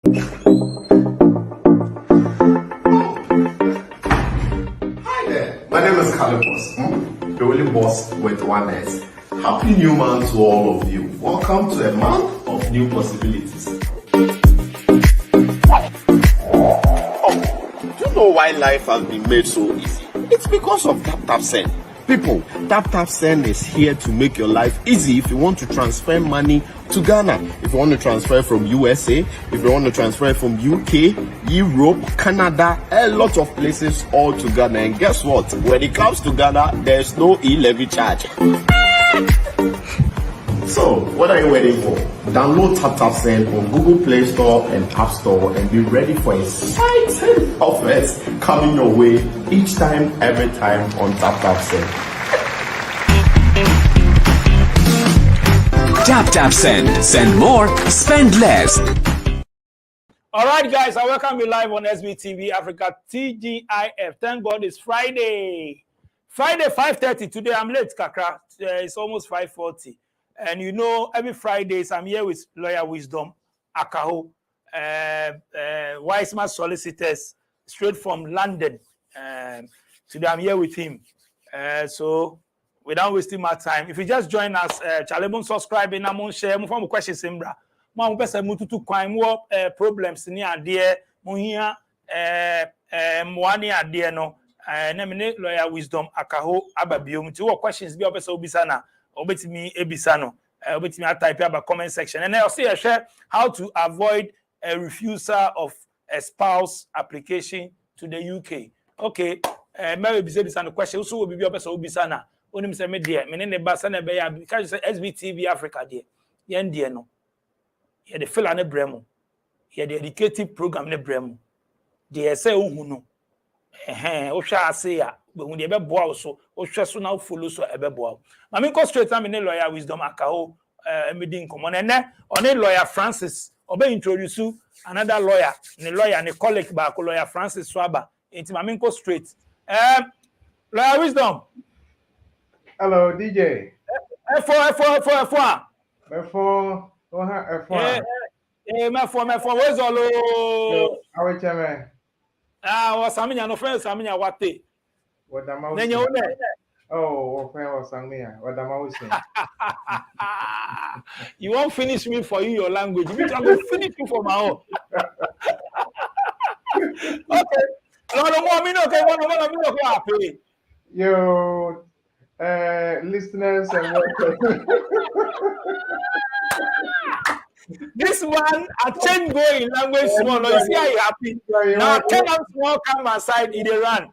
Hi there, my name is Calipos, the only boss with one S. Happy New Month to all of you. Welcome to a month of new possibilities. Do you know why life has been made so easy? It's because of Tap Send. People, Tap Send is here to make your life easy if you want to transfer money to Ghana. If you want to transfer from USA, if you want to transfer from UK, Europe, Canada, a lot of places all to Ghana. And guess what? When it comes to Ghana, there's no e-levy charge. So, what are you waiting for? Download Tap Send on Google Play Store and App Store and be ready for exciting offers coming your way each time, every time on Tap Send. Tap Send. Send more, spend less. All right, guys, I welcome you live on SBTV Africa TGIF. Thank God it's Friday. Friday, 5:30. Today I'm late, Kakra. It's almost 5:40. And you know, every Fridays I'm here with Lawyer Wisdom, Akaho, Wiseman Solicitors, straight from London. Today I'm here with him. So without wasting my time, if you just join us, Chalebon subscribe and I'm on share. Mo form questions simbra. Mo pesa mututu kwan mo problems ni ade mo hia mo ani ade no. Na me Lawyer Wisdom, Akaho ababiom. Ti wo questions bi opesa obisa na. Obetimi ebisano, obetimi type about comment section. And I'll see how to avoid a refusal of a spouse application to the UK. Okay, maybe bisano question. Also, will be your person obisana. Onim se me dear, me ne basa na be ya because say SBTV Africa dear. Yen dear no. Ye the fella ne bremo. Ye the educative program ne bremo. Dear say ohu no. O sha ase ya. But when they be boa so, o so now follow so ebe boa. Mami go straight time in Lawyer Wisdom Akaho meeting come on. And on Lawyer Francis, obe introduce you another lawyer, ne lawyer ne colleague back Lawyer Francis Swaba. Into mami go straight. Lawyer Wisdom. Hello, DJ. F4. F4. F4. Where's all? How are you, man? Was Samina no friends, Samina what day? What am I saying? Oh, friend was Samina. What am I saying? You won't finish me for you your language. You I'm going to finish you for my own. Okay. No, happy. Yo, listeners and this man, I change going language small. No, you see how he happy. Now, tell him small come aside, he run.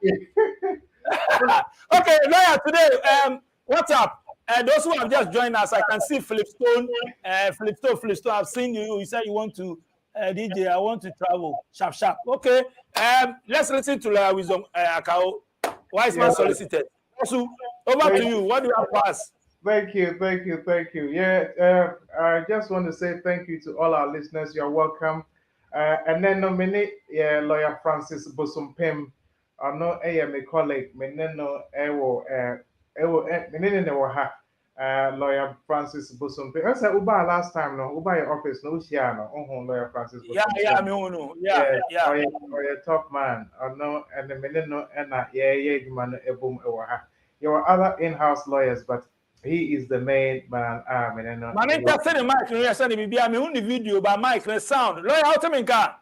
Okay, lawyer, today, what's up? Those who have just joined us, I can see Flipstone. Flipstone, I've seen you. You said you want to, DJ, I want to travel. Sharp. Okay, let's listen to Lawyer Wisdom, Akao, Wiseman Solicitor. Also, over to you. What do you have for us? Thank you. Yeah, I just want to say thank you to all our listeners. You're welcome. And then nominate Lawyer Francis Bosumpem. I know my colleague, Lawyer Francis Bosumpem. I said Uba last time, no, Uba your office, no Shiano, Lawyer Francis Bosumpem. Yeah, or your top man. I know, and the minute and man, your other in-house lawyers, but he is the main man. Man, interested in Mike. You said me be on the video, but Mike the sound. Lawyer, how to make that?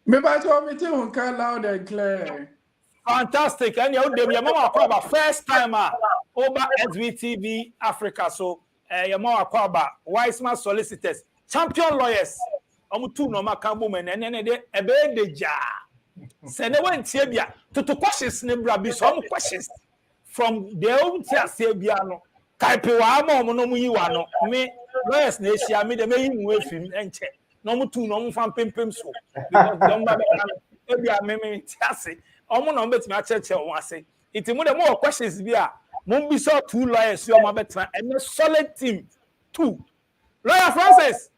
Me by to me too, loud and clear. Fantastic. And your mama about first timer over SVTV Africa. So your mama about Wiseman Solicitors, champion lawyers. Two no makambo and then they ebe deja. Say they went here to questions nebra be some questions from their own Sebiano. Type wa mo no mu yi wa no me lawyers na eshia me de me yi mu efim enche no mu tu no mu fam pempem so because don ba e bia me tiase omo no betimi a cheche won ase iti mu de more questions bia mo bi so two lawyers yo mo betra and a solid team two Lawyer Francis.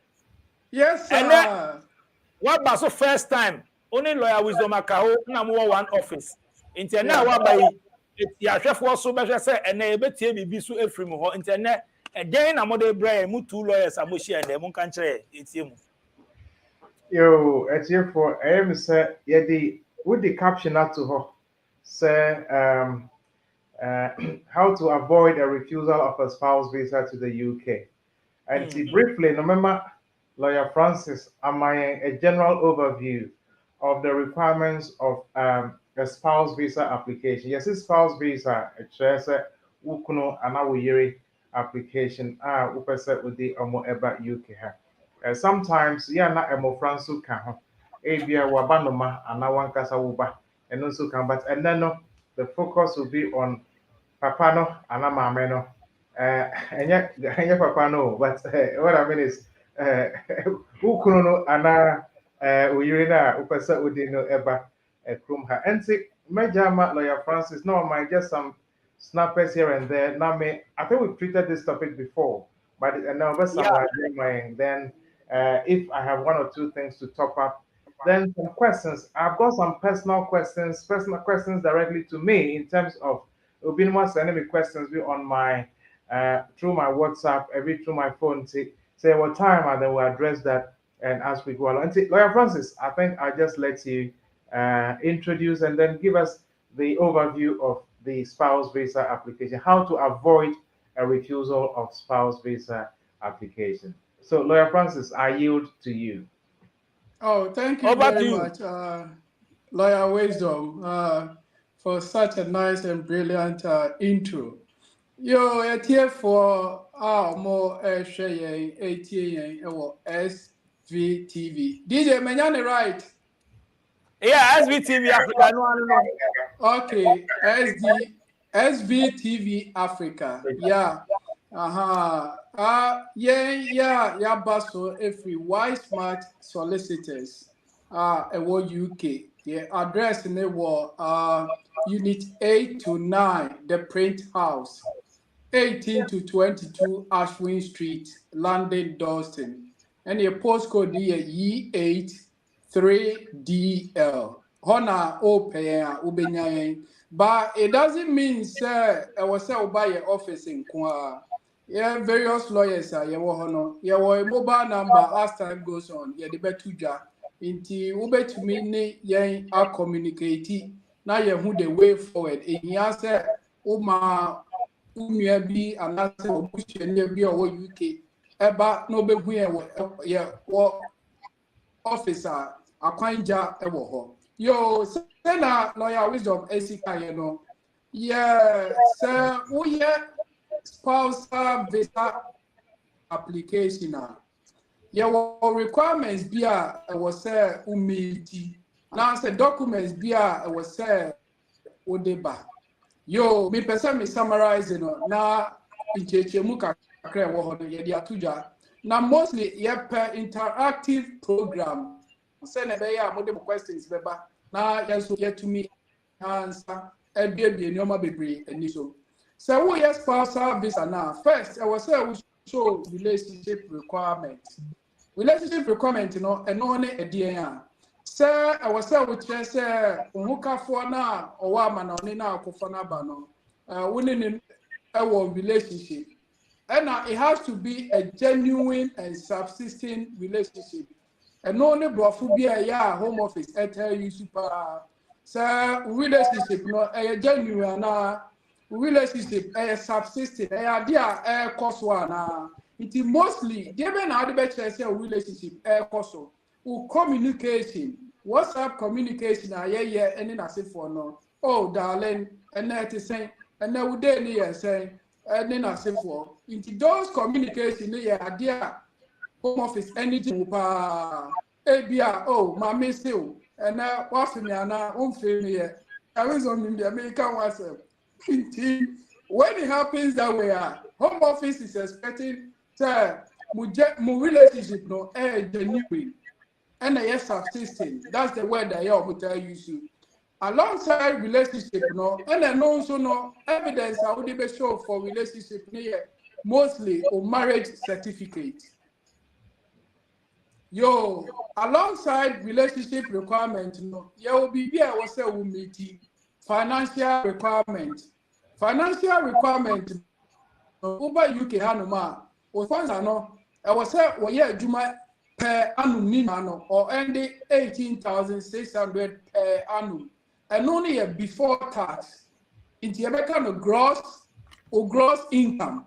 Yes sir. And what ba so first time only Lawyer Wisdom Akaho na mo one office inti na wa ba yi ya hwefo so be hwe se ene ebetie bibi so efrim ho internet again na model bra mu two lawyers amoshi and mu kan kire etie mu Yo, actually for I am say yeah the with the caption out to her say uh, how to avoid a refusal of a spouse visa to the UK. And see briefly, no remember Lawyer Francis, am I a general overview of the requirements of a spouse visa application? Yes, a spouse visa, a choice, ukuno anawiri application, upese with the omo eba UK. Sometimes, yeah, na emo Fransu can, ebia wabanoma, anawankasa wuba, and also can, but and then no, the focus will be on papa no ana maame no enye papa no but what I mean is ukunu no ana oyire na upesa odi no eba krom ha enti meja ma lawyer Francis no mind just some snappers here and there now me I think we've treated this topic before but now but Yeah. some then if I have one or two things to top up then some questions I've got some personal questions directly to me in terms of Obinwa sending me questions be on my through my WhatsApp, every through my phone. Say what time, and then we'll address that and as we go along. And Lawyer Francis, I think I'll just let you introduce and then give us the overview of the spouse visa application, how to avoid a refusal of spouse visa application. So, Lawyer Francis, I yield to you. Oh, thank you Over to very you. much, Lawyer Wisdom, for such a nice and brilliant intro. Yo, it's here for more share SVTV. DJ Menyane, right? Yeah, SBTV Africa. No, no, no. Okay, SVTV Africa. Yeah. Yeah, Basso every Wise Smart Solicitors. UK. Yeah, address in the war unit 8 to 9, the print house. 18 to 22 Ashwin Street, London, Dalston. And your postcode here E83DL. Hona open ubenyayen. But it doesn't mean say I was say buy your office in Kwa. Yeah, various lawyers are you hono. Yeah, mobile number as time goes on. Yeah, the betuja. Inti ube to me ne yen a communicate. Now you who the way forward. In here say uma unua bi anase obusuani bi a ɔwɔ UK ɛba na ɔbɛhu yɛ wɔ office a akwangya ɛwɔ hɔ yo sɛ na lawyer wisdom esi kaeɛ no yɛ sɛ woyɛ spousal visa application a yɛwɔ requirements bi a ɛwɔ sɛ womiti na sɛ documents bi a ɛwɔ sɛ wode ba yo me person me summarize no na inchechemu kakra wo ho no ye dia tuja na mostly ye per interactive program say na be ya mo de questions beba na yeso yet to me answer ebie ni o ma bebre ani so wo yes spousal visa na first I was say we show relationship requirement no eno ne edien a sɛ ɛwɔ sɛ wokyerɛ sɛ ohukafoɔ no a ɔwɔ amanɔne no akɔfɔ no aba no wo ne ne ɛwɔ relationship ɛna it has to be a genuine and subsisting relationship ɛno ne borɔfo bi a ɛyɛ a home office ɛtɛ yi so paa sɛ relationship no ɛyɛ genuine anaa relationship ɛyɛ subsisting ɛyɛ ade a ɛrekɔ so anaa nti mostly deɛ bɛ na ade bɛkyerɛ sɛ relationship ɛrekɔ so communication, WhatsApp communication, any for no. Oh, darling, and that is saying, and now would they say, and then for into those communication, idea home office anything, ABR, oh, my miss you, and now what's me, and now unfamiliar. I was on the American WhatsApp. When it happens that way, home office is expecting, sir, relationship no, genuine. And yes, subsisting. That's the word that you tell you to. Alongside relationship, no, and then also no evidence I would be show for relationship here, mostly or marriage certificate. Yo, alongside relationship requirement, no, you will be here was a meeting financial requirement. Financial requirement, over UK Hanuma, or funds are no, I was say, well, yeah, Juma. per annum or ending 18,600 per annum, and only a before tax. Into a kind of gross income.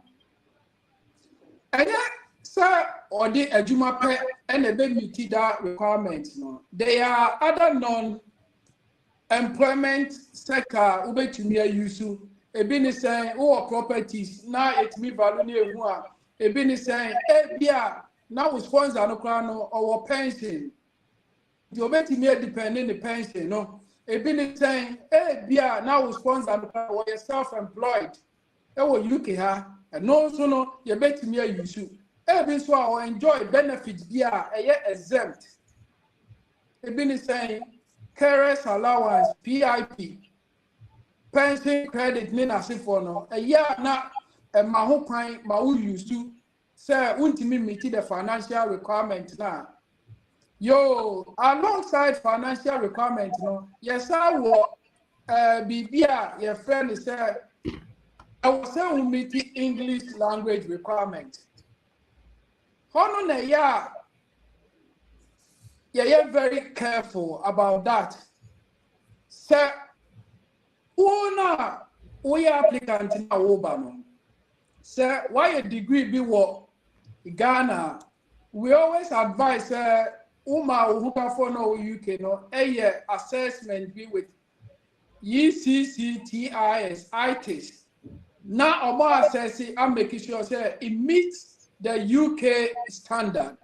And yet, sir, or the Ajuma pay and a baby that requirements. No, there are other non-employment sector ube to me yusu. A business saying, oh, properties now it's me value near one. A business saying, yeah, now we sponsor no crown or pension. You bet me depending the pension, no. A business saying, yeah, now we sponsor no crown or you're self-employed. You can and no sooner you bet me yusu. Every so I enjoy benefits via a exempt. A business saying, carers allowance, PIP, pension credit, Nina Sifono, a year now, and my whole pine, my who used to say, won't me meet the financial requirement now. Yo, alongside financial requirement, no, yes, I will be your friend is I was saying meet the English language requirement. Hono yeah, you're very careful about that. Sir, we applicant in Obama. Sir, why a degree be what Ghana? We always advise Uma who can follow UK no a assessment be with ECCTIS ITIS. Now about assessing I'm making sure say it meets the UK standard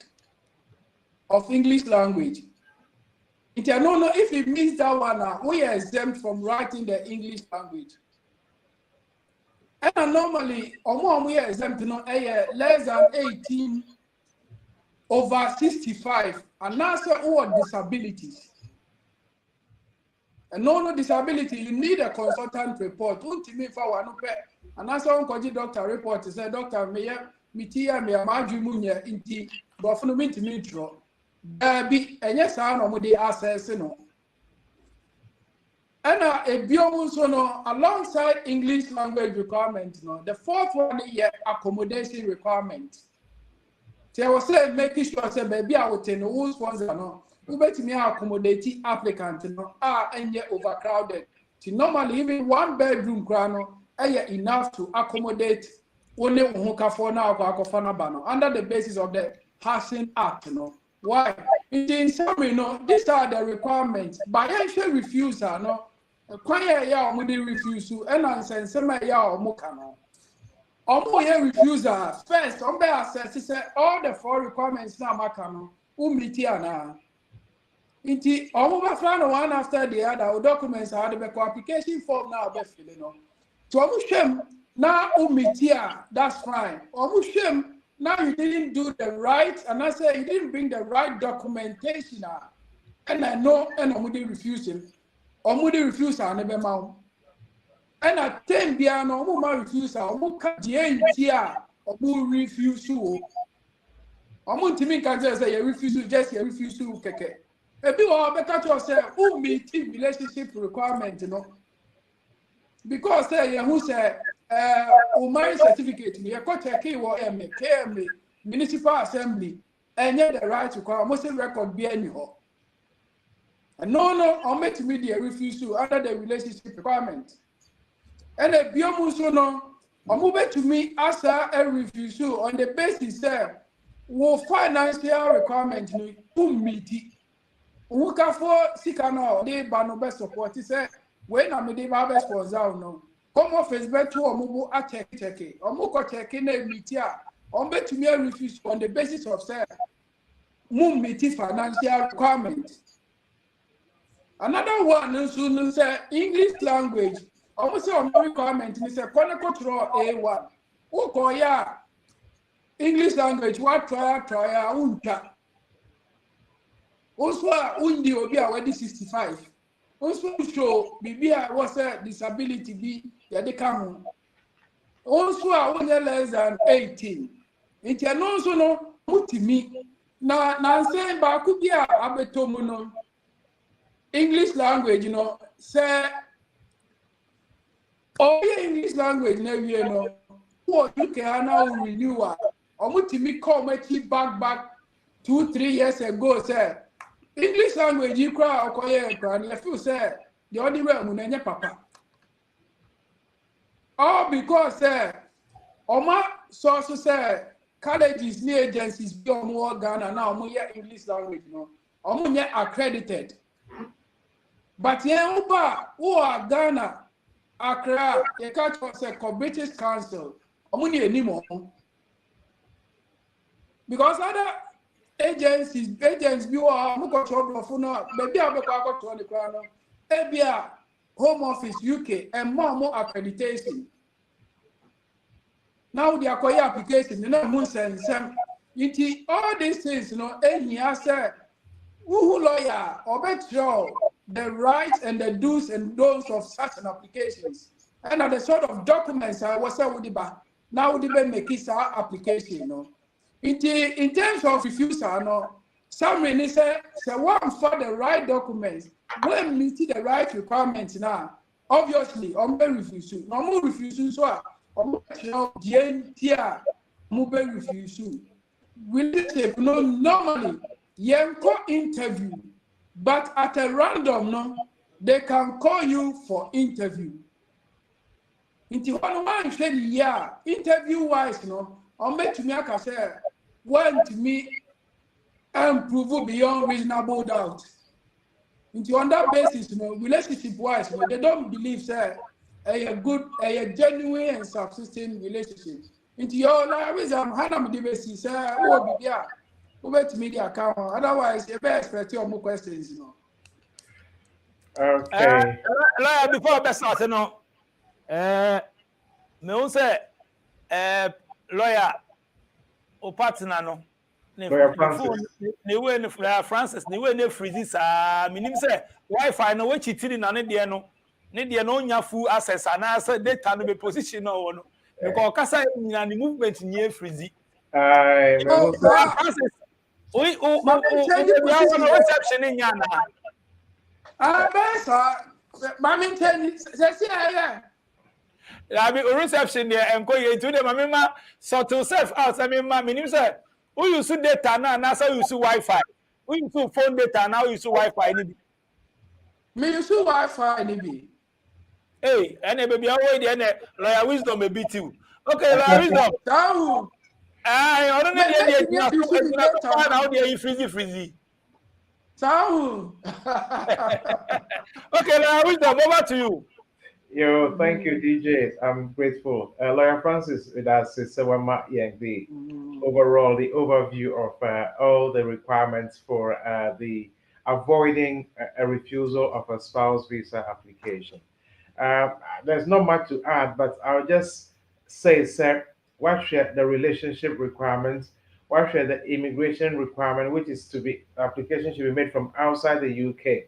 of English language. If it means that one, we are exempt from writing the English language. And normally, we are exempt less than 18 over 65, and also all disabilities. And no disability, you need a consultant report. And also, doctor report to say, Doctor, me inti, but for me to meet you. Be and yes, I know the access, no. And a biomuso no alongside English language requirement, no. The fourth one is accommodation requirement. So I was saying, making sure say baby I would tell who sponsor no. Who bet me accommodate applicant no and yet overcrowded. So normally even one bedroom grano enough to accommodate only for now under the basis of the Housing Act, no. Why? In summary, no, these are the requirements. By actual refusal, no, acquire ya or refusal, and answer some ya or mukano. Refusal first, on the assess all the four requirements now, Macano, umitiana. Inti, one after the other, documents are the application form now, filling on. So, now umitia, that's fine. Now you didn't do the right, and I say you didn't bring the right documentation. And I know, and I'm refuse him. I'm refuse her, never mind. And I think the no more refusal, who can't hear or who refuse you. I'm going to make say you refuse to just you refuse to keke. Maybe or better to say who meet relationship requirement, you know. Because say who say my certificate, me a check KM, municipal assembly, and yet the right to call must record be anyhow. And no, I'll make media refuse to under the relationship requirement. And a biomuso no, I'll move it to me as a refusal on the basis that will financial requirement to meet it. Who can for Sikano, they ban no best support. He said, when I'm the best for no. Come off his bed to a mobile a check, or Moko checking a media, on bet to me a refuse on the basis of say, moon meeting financial requirement. Another one soon say English language, almost on requirement, Mr. Conocotro A1. Oh, Koya English language, what try, unta. Also, undi obi already 65. Also, show Bibia was a disability be Yadekamu. Also, I was less than 18. It can also no mutimi. Now, saying Bakubia Abetomono English language, you know, say, oh, English language, never you know, what you can now renew. Or mutimi come back 2-3 years ago say English language you cry okoye and you feel say the only way munenye papa. All because Oma sources say colleges near agencies be more Ghana now more English language no. Omo accredited. But yeah, who are Ghana, Accra, you catch us a British Council, Omuni anymore. Because other agents you are maybe I'll go to the crown, maybe Home Office UK and more accreditation. Now the acquire application, you know, and some all these things, you know, and he has said, who lawyer or better the rights and the do's and don'ts of such an applications. And the sort of documents I was saying now would even make it our application, you know. In terms of refusal, no, some may say one for the right documents, when meeting the right requirements now, obviously, on the refusal, no more refusal, so on refusal. Relationship, no, normally, interview, but at a random, no, they can call you for interview. Into one said, yeah, interview wise, no, or make to me, I say, want me and prove beyond reasonable doubt. Into on that basis, you know, relationship wise, you know, they don't believe, say, a good, a genuine and subsisting relationship. Into your life, I'm Hannah Divesi, say, oh, yeah. Over to media account. Otherwise, you better expect your more questions, you know. Okay. Before I start, you know, me who say, lawyer, or partner, no. Lawyer Francis. Francis, ni we ne freezes. Minim say Wi-Fi no we chitiri na ne de no. Ne de no nya full access and say data no be position no no. Because kasa nyina ni movement nye freezy. Francis. We reception in Yana. Mami say I be reception there and go into the mamma sort yourself out. I mean, mammy, you say, who use data now, now so you use Wi-Fi. Who use phone data now, you use Wi-Fi. Me use Wi-Fi, maybe. Hey, and baby, away there, lawyer wisdom a bit too. Okay, lawyer wisdom. I don't know how they are freezy. Okay, lawyer wisdom, over to you. Yo, thank you, DJ. I'm grateful. Lawyer Francis, with us, the overall, the overview of all the requirements for the avoiding a refusal of a spouse visa application. There's not much to add, but I'll just say, sir, what share the relationship requirements, what share the immigration requirement, which is to be application should be made from outside the UK.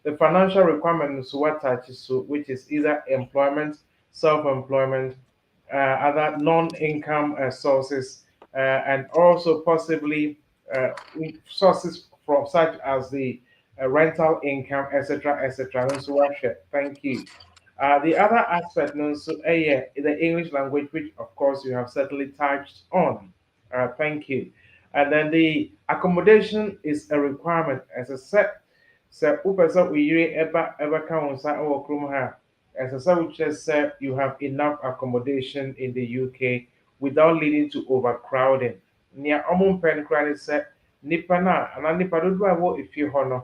The financial requirements what touches to, which is either employment, self-employment, other non-income sources, and also possibly sources from such as the rental income, etc., etc. And so thank you. The other aspect, the English language, which of course you have certainly touched on. Thank you. And then the accommodation is a requirement, as I said. So, upesa uyiri eba kaunsa or krumha. As I said, which just said you have enough accommodation in the UK without leading to overcrowding. Nia omum pen credit said nipana and nipa do do if you honor.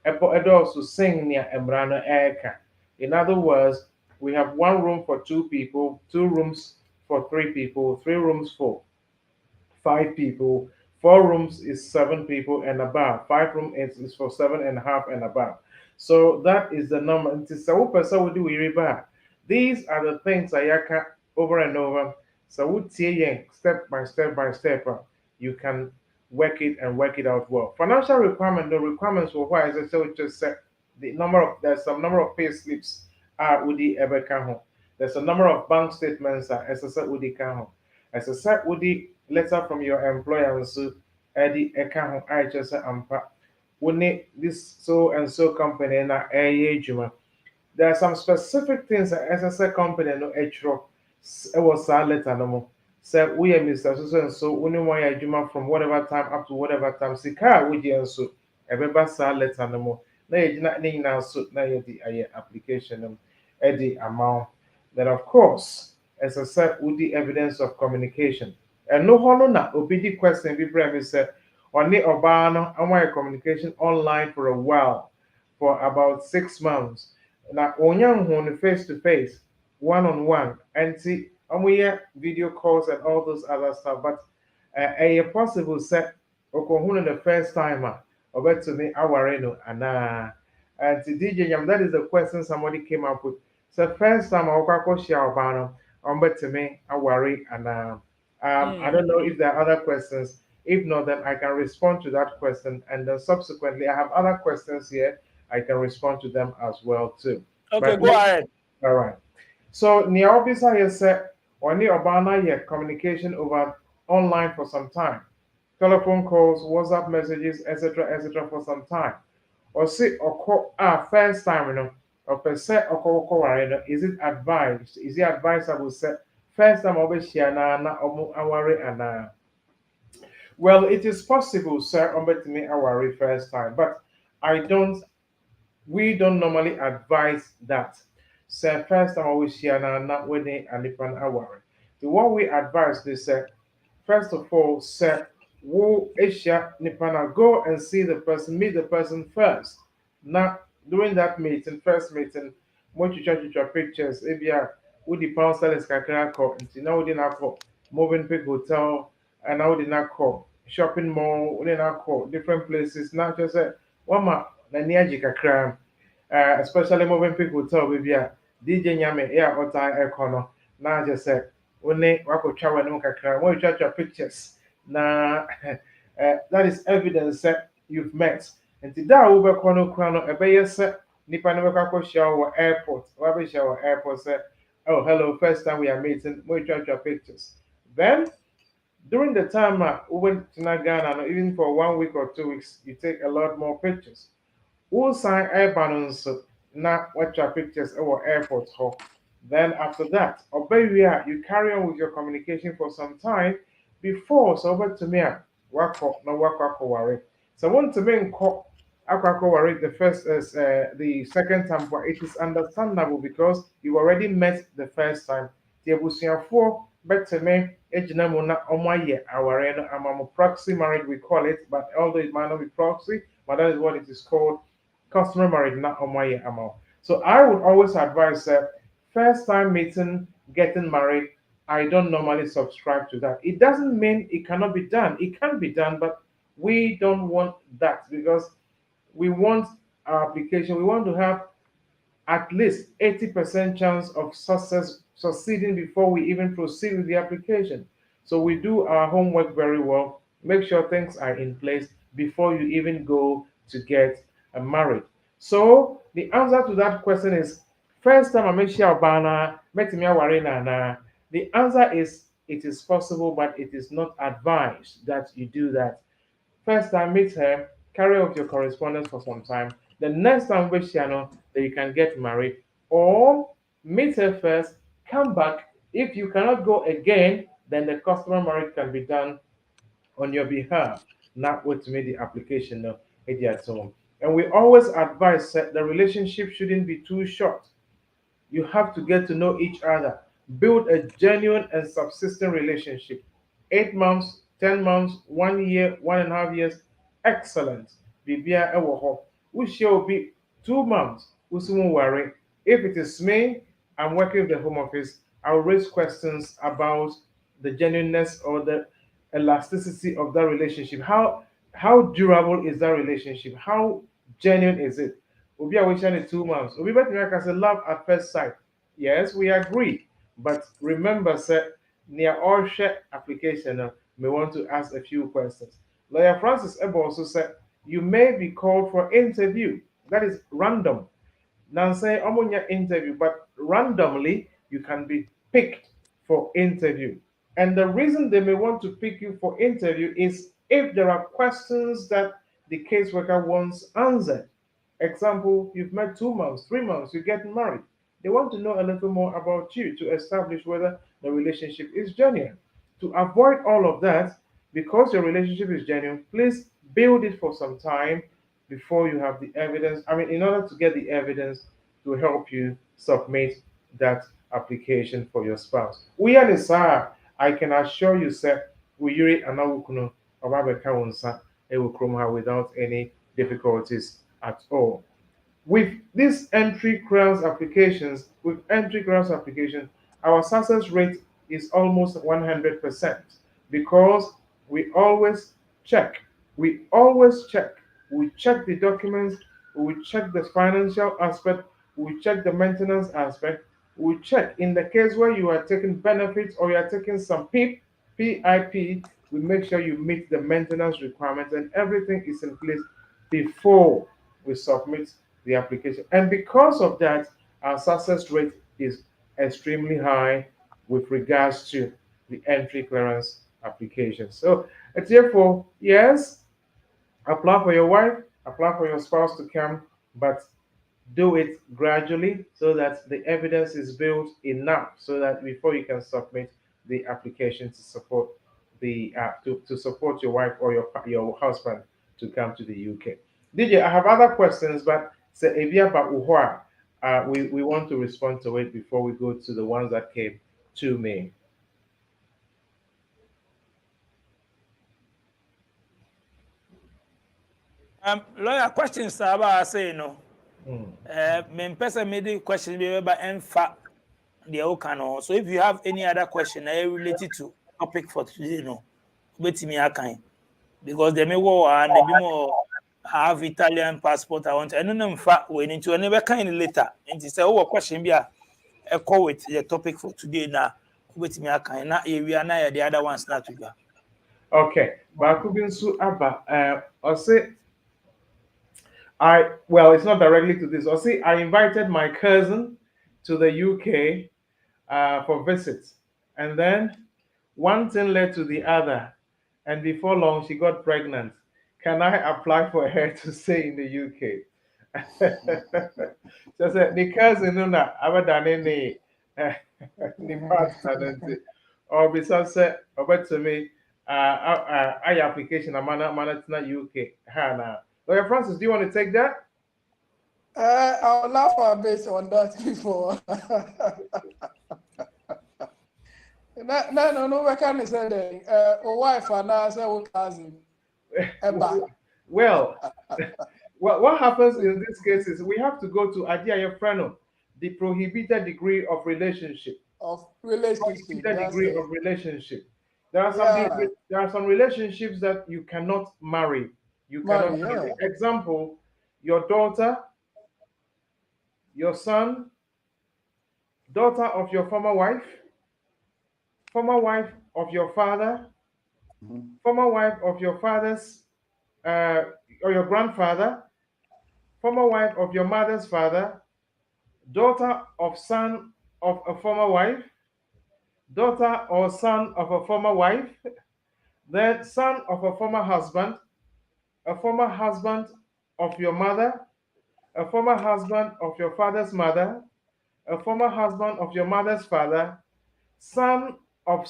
Epo edo so sing near embrano eka. In other words, we have one room for 2 people, 2 rooms for 3 people, 3 rooms for 5 people, 4 rooms is 7 people and above, 5 rooms is for 7.5 and above. So that is the number. These are the things I can over and over. So step by step by step, you can work it and work it out well. Financial requirement, the requirements for why, as I said, just said there's some number of pay slips with the Ebeka. There's a number of bank statements as I said with the Kaho. As I said with the letter from your employer, so Eddie account I just ampa. We this so and so company na juma. There are some specific things that as I said company no etro was letter no more. Say we are Mr. So and so only one year juma from whatever time up to whatever time. Sika we and so ebeba sa letter no more. Na ye gina ni na so na ye di aye application no the amount. Then of course, as I said, with the evidence of communication. And no hono na obidi question be brave said on the obano and why communication online for a while for about 6 months. Now onyam hon face to face, one on one, and see we video calls and all those other stuff, but a possible set okohunu the first timer or to me awareno and to DJ Yam, that is the question somebody came up with. So first time I walk share bano to me aware and I don't know if there are other questions. If not, then I can respond to that question, and then subsequently I have other questions here. I can respond to them as well too. Okay, go ahead. All right. So Niaobisa has said only Obana yet communication over online for some time, telephone calls, WhatsApp messages, etc., for some time. Or say or first time, or per se or is it advised? Is it advisable say first time over na omu aware and well, it is possible, sir, to me aware first time, but I don't we don't normally advise that. So first time always share now not when they and if an hour. The one we advise they say, first of all, say wo Asia Nipana go and see the person, meet the person first. Now during that meeting, first meeting, what you try to pictures, if you are with the pound sellers kakra call until now we didn't call moving pick hotel and now we did not call shopping mall, we did not call different places, not just say one ma na niaji kakra especially moving people tell baby DJ Nyame air or tie econo now just said only wako chawa no kakra when you try your pictures na that is evidence that you've met and today over kono krano ebe yes nipa no kako share airport wa be share airport say oh hello first time we are meeting when you try your pictures then during the time we went to Ghana even for 1 week or 2 weeks you take a lot more pictures who sign airban nso na watch your pictures our airport hall. Then after that, obey you carry on with your communication for some time before so over to me wako na wako worry. So want to mean wako worry the first is the second time but it is understandable because you already met the first time. The abusiafo better me ejina mu na omaye aware no amamo proxy marriage we call it but although it might not be proxy but that is what it is called customer marriage, not on my amount. So I would always advise that first time meeting, getting married, I don't normally subscribe to that. It doesn't mean it cannot be done. It can be done, but we don't want that because we want our application, we want to have at least 80% chance of succeeding before we even proceed with the application. So we do our homework very well, make sure things are in place before you even go to get married. So the answer to that question is first time I make sure bana na. The answer is it is possible, but it is not advised that you do that. First time, meet her, carry out your correspondence for some time. The next time, wish you know that you can get married, or meet her first, come back. If you cannot go again, then the customer marriage can be done on your behalf, not with me the application at home. And we always advise that the relationship shouldn't be too short. You have to get to know each other, build a genuine and subsistent relationship. 8 months, 10 months, 1 year, 1.5 years, excellent. Bibia ewoho. We shall be 2 months. Usumu worry. If it is me, I'm working with the Home Office. I'll raise questions about the genuineness or the elasticity of that relationship. How durable is that relationship? How genuine is it? Obi a waiting in 2 months. Obi bet me like say love at first sight. Yes, we agree. But remember, sir, near all share application, may want to ask a few questions. Lawyer Francis Ebo also said, you may be called for interview. That is random. Now say omunya interview, but randomly you can be picked for interview. And the reason they may want to pick you for interview is if there are questions that the caseworker wants answered. Example, you've met 2 months, 3 months, you're getting married. They want to know a little more about you to establish whether the relationship is genuine. to avoid all of that, because your relationship is genuine, please build it for some time before you have the evidence. I mean, in order to get the evidence to help you submit that application for your spouse. We are the sir. I can assure you, sir, we yuri anawukuno obabeka wonsa ewukromha without any difficulties at all. With these entry clearance applications, our success rate is almost 100% because we always check. We always check. We check the documents, we check the financial aspect, we check the maintenance aspect, we check in the case where you are taking benefits or you are taking some PIP, we make sure you meet the maintenance requirements and everything is in place before we submit the application. And because of that, our success rate is extremely high with regards to the entry clearance application. So, therefore, yes, apply for your wife, apply for your spouse to come, but do it gradually so that the evidence is built enough so that before you can submit the application to support to support your wife or your husband to come to the UK. DJ, I have other questions, but we want to respond to it before we go to the ones that came to me. Lawyer, questions about say no. Me person made the question be about enfa the okano. So if you have any other question related to topic for today, no, wait me akan because they may go and maybe more have Italian passport. I want. I don't know in fact we need to never kind later. And say oh question be a call with the topic for today now. Wait me akan na area na the other ones not to go. Okay, Bakubinsu Abba, it's not directly to this. I invited my cousin to the UK for visits, and then one thing led to the other, and before long she got pregnant. Can I apply for her to stay in the UK? So I said, the cousin, no, I've done any or besides, about to me, I application, I'm not UK. Hannah. Lawyer Francis, do you want to take that? I'll laugh a bit on that before. No, we can't say that. Wife and I say we cousin. Well, what happens in this case is we have to go to Adia Freno, the prohibited degree of relationship. Prohibited degree of relationship. There are some relationships that you cannot marry. You cannot marry. Example, your daughter, your son, daughter of your former wife of your father, former wife of your father's or your grandfather, former wife of your mother's father, daughter of son of a former wife, daughter or son of a former wife, then son of a former husband of your mother, a former husband of your father's mother, a former husband of your mother's father, son of a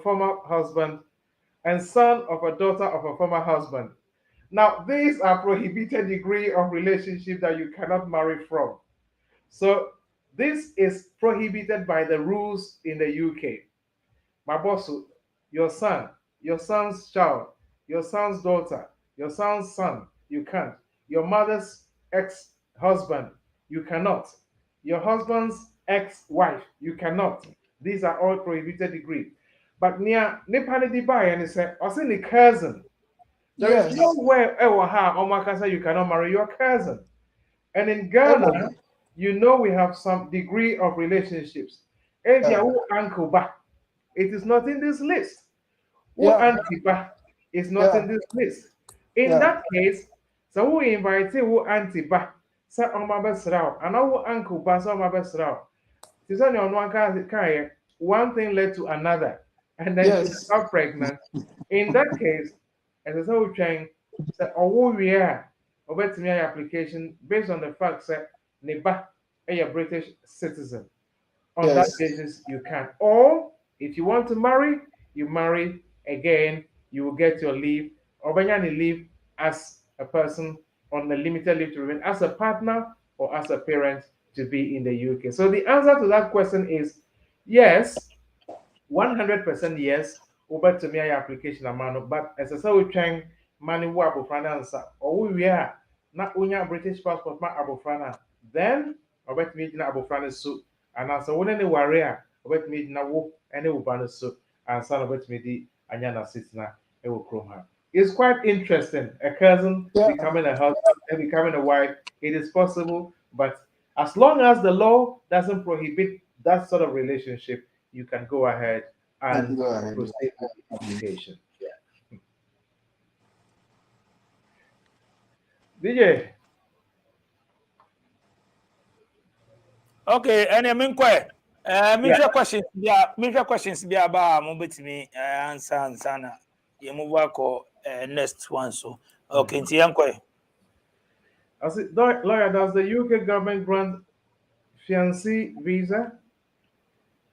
former husband, and son of a daughter of a former husband. Now, these are prohibited degree of relationship that you cannot marry from. So this is prohibited by the rules in the UK. My boss, your son, your son's child, your son's daughter, your son's son, you can't. Your mother's ex-husband, you cannot. Your husband's ex-wife, you cannot. These are all prohibited degree. But near Nepali Dubai and say, I say the cousin. There is nowhere you cannot marry your cousin. And in Ghana, you know we have some degree of relationships. If your uncle back, it is not in this list. Who auntie back is not in this list. In that case, so who invite who auntie back, say on my best route, and our uncle back on my best route. It's only on one thing led to another, and then she got pregnant. In that case, as I said, trying say, oh, we are over to me application based on the fact that Neba a British citizen. On that basis, you can. Or if you want to marry, you marry again, you will get your leave. Obanyani leave as a person on a limited leave to remain, as a partner or as a parent to be in the UK. So the answer to that question is yes, 100% yes. Over to me application amount, but as I say, we trying money wo abofrana answer or we are not unya British passport ma abofrana. Then over to me na abofrana so and answer when any warrior over to me na wo any ubano so and son over to me the anyana sitina e will chrome her. It's quite interesting. A cousin Yeah. becoming a husband and becoming a wife. It is possible, but as long as the law doesn't prohibit that sort of relationship, you can go ahead and Go ahead. proceed with the application. DJ. Okay, and I mean, Yeah. major questions be about me answer and sana. You move work or next one. So, okay, Tiankwe. I see, lawyer, does the UK government grant fiancé visa?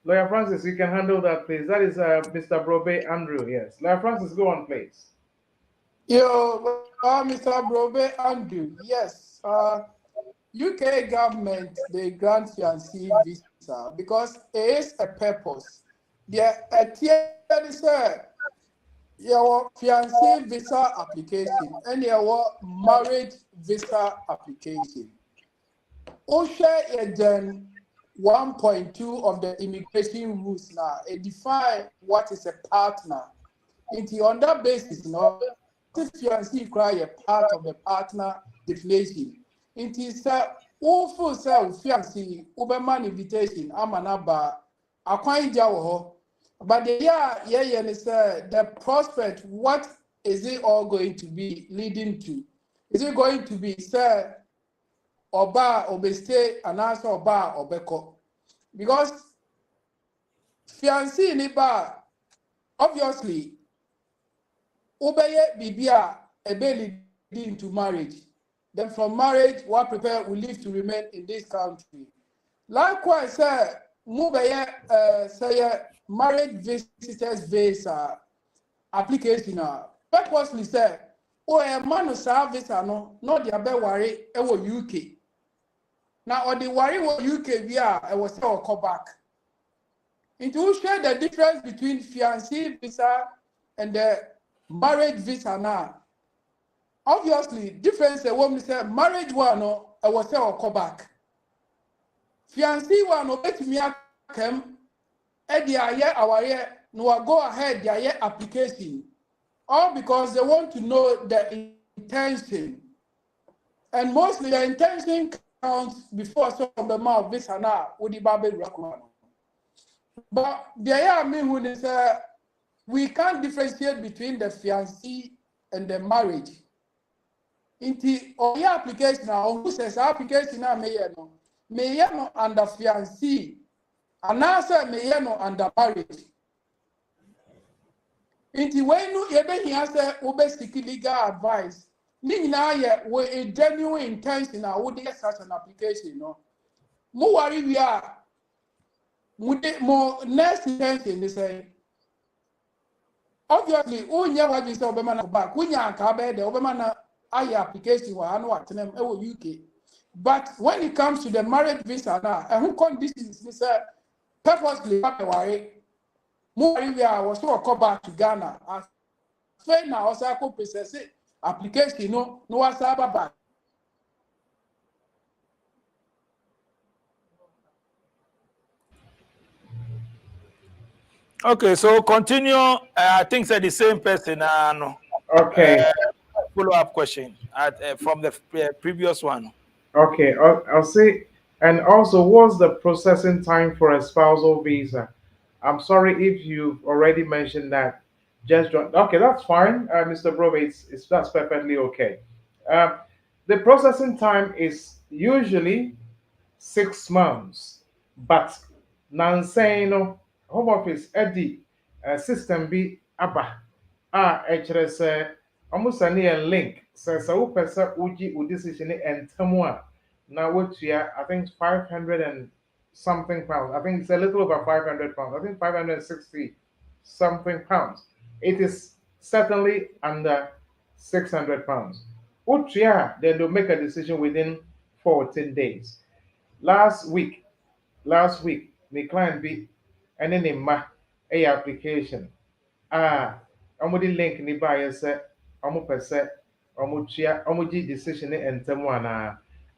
Lawyer Francis, you can handle that, please. That is Mr. Brobe Andrew, yes. Lawyer Francis, go on, please. Yo, Mr. Brobe Andrew, yes. UK government, they grant fiancé visa because it is a purpose. Your fiancé visa application and your marriage visa application. OSHA then 1.2 of the immigration rules now. It defines what is a partner. On that basis, if fiancé cry a part of the partner definition. It is awful self fiancé Uberman invitation amanaba akwan but the prospect, what is it all going to be leading to? Is it going to be sir oba obeste and answer oba obeko? Because fiancé ni ba obviously Obeye Bibia ebe leading to marriage. Then from marriage, what prepare we live to remain in this country. Likewise, say marriage visitors visa application. Purposely say, a man service no, not the abe worry UK. Now, or the worry UK via I was say or come back. It will share the difference between fiancé visa and the marriage visa now. Obviously, difference a woman say marriage one no I was say or come back. Fiancé one no bet me come our year no go ahead their year application. All because they want to know the intention. And mostly the intention counts before some of the mouth visa now with the Bible requirement. But there are me who say we can't differentiate between the fiancé and the marriage. Inti your application now, who says application now may no under fiancé, and answer may no under marriage. Inti when you even answer ube seek legal advice, ni na ye with a genuine intention I would get such an application, no. More worry we are more next intention they say. Obviously, unya wa visa obema na back. Unya kabe de obema na aye application wa anu atenem ewo UK. But when it comes to the marriage visa now, and who conditions they say purposely worry. More we are was to come back to Ghana. As fair now also ko process application no was back. Okay, so continue. I think that the same person. No. Okay. Follow-up question from the previous one. Okay. I'll say, and also, what's the processing time for a spousal visa? I'm sorry if you've already mentioned that. Just join. Okay, that's fine, Mr. Brobe. That's perfectly okay. Uh, the processing time is usually 6 months, but nansɛn no home office ɛdi system bi aba a ɛkyerɛ sɛ ɔmo sɛne yɛn link sɛ wopɛ sɛ wogye wo decision ɛntɛm a na wotua I think 500 and something pounds. I think it's a little over 500 pounds. I think 560 something pounds. It is certainly under 600 pounds. Utria, then they'll make a decision within 14 days. Last week, my client be and then in my application. I'm the link ni buy say I'm per se I'm decision and someone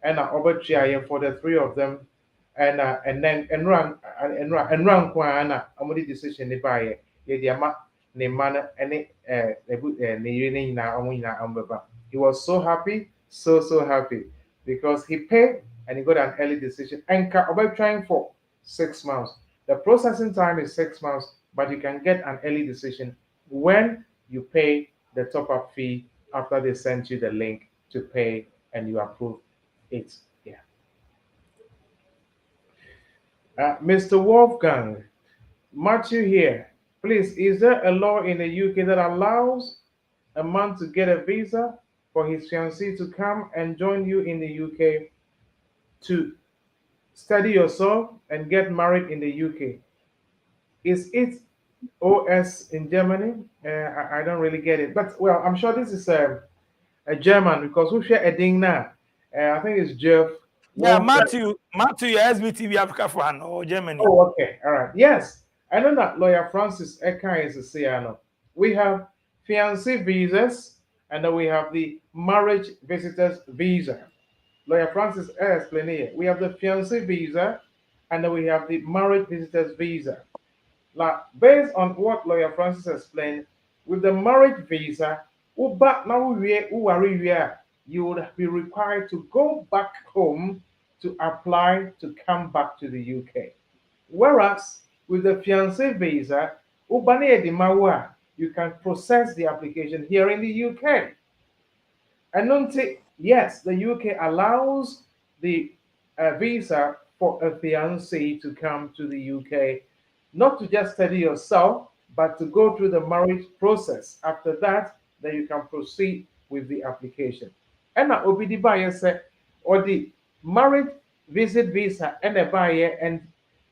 and I for the three of them and then and run kwana I'm the decision ni buy ye the ama ne man any ne na he was so happy, so happy because he paid and he got an early decision and about trying for 6 months. The processing time is 6 months, but you can get an early decision when you pay the top-up fee after they send you the link to pay and you approve it. Yeah. Mr. Wolfgang, Matthew here. Please, is there a law in the UK that allows a man to get a visa for his fiancée to come and join you in the UK to study yourself and get married in the UK? Is it OS in Germany? I don't really get it. But, well, I'm sure this is a German because we share a ding now. I think it's Jeff. Yeah, Matthew, SBTV Africa fan or Germany. Oh, okay. All right. Yes. I know that lawyer Francis Eka is a CNO. We have fiancé visas and then we have the marriage visitors visa. Lawyer Francis explained here. We have the fiancé visa and then we have the marriage visitors visa. Now, based on what Lawyer Francis explained, with the marriage visa, you would be required to go back home to apply to come back to the UK. Whereas with the fiancé visa, you can process the application here in the UK. And yes, the UK allows the visa for a fiancé to come to the UK, not to just study yourself, but to go through the marriage process. After that, then you can proceed with the application. And now, Obi buyer said, or the marriage visit visa and a buyer and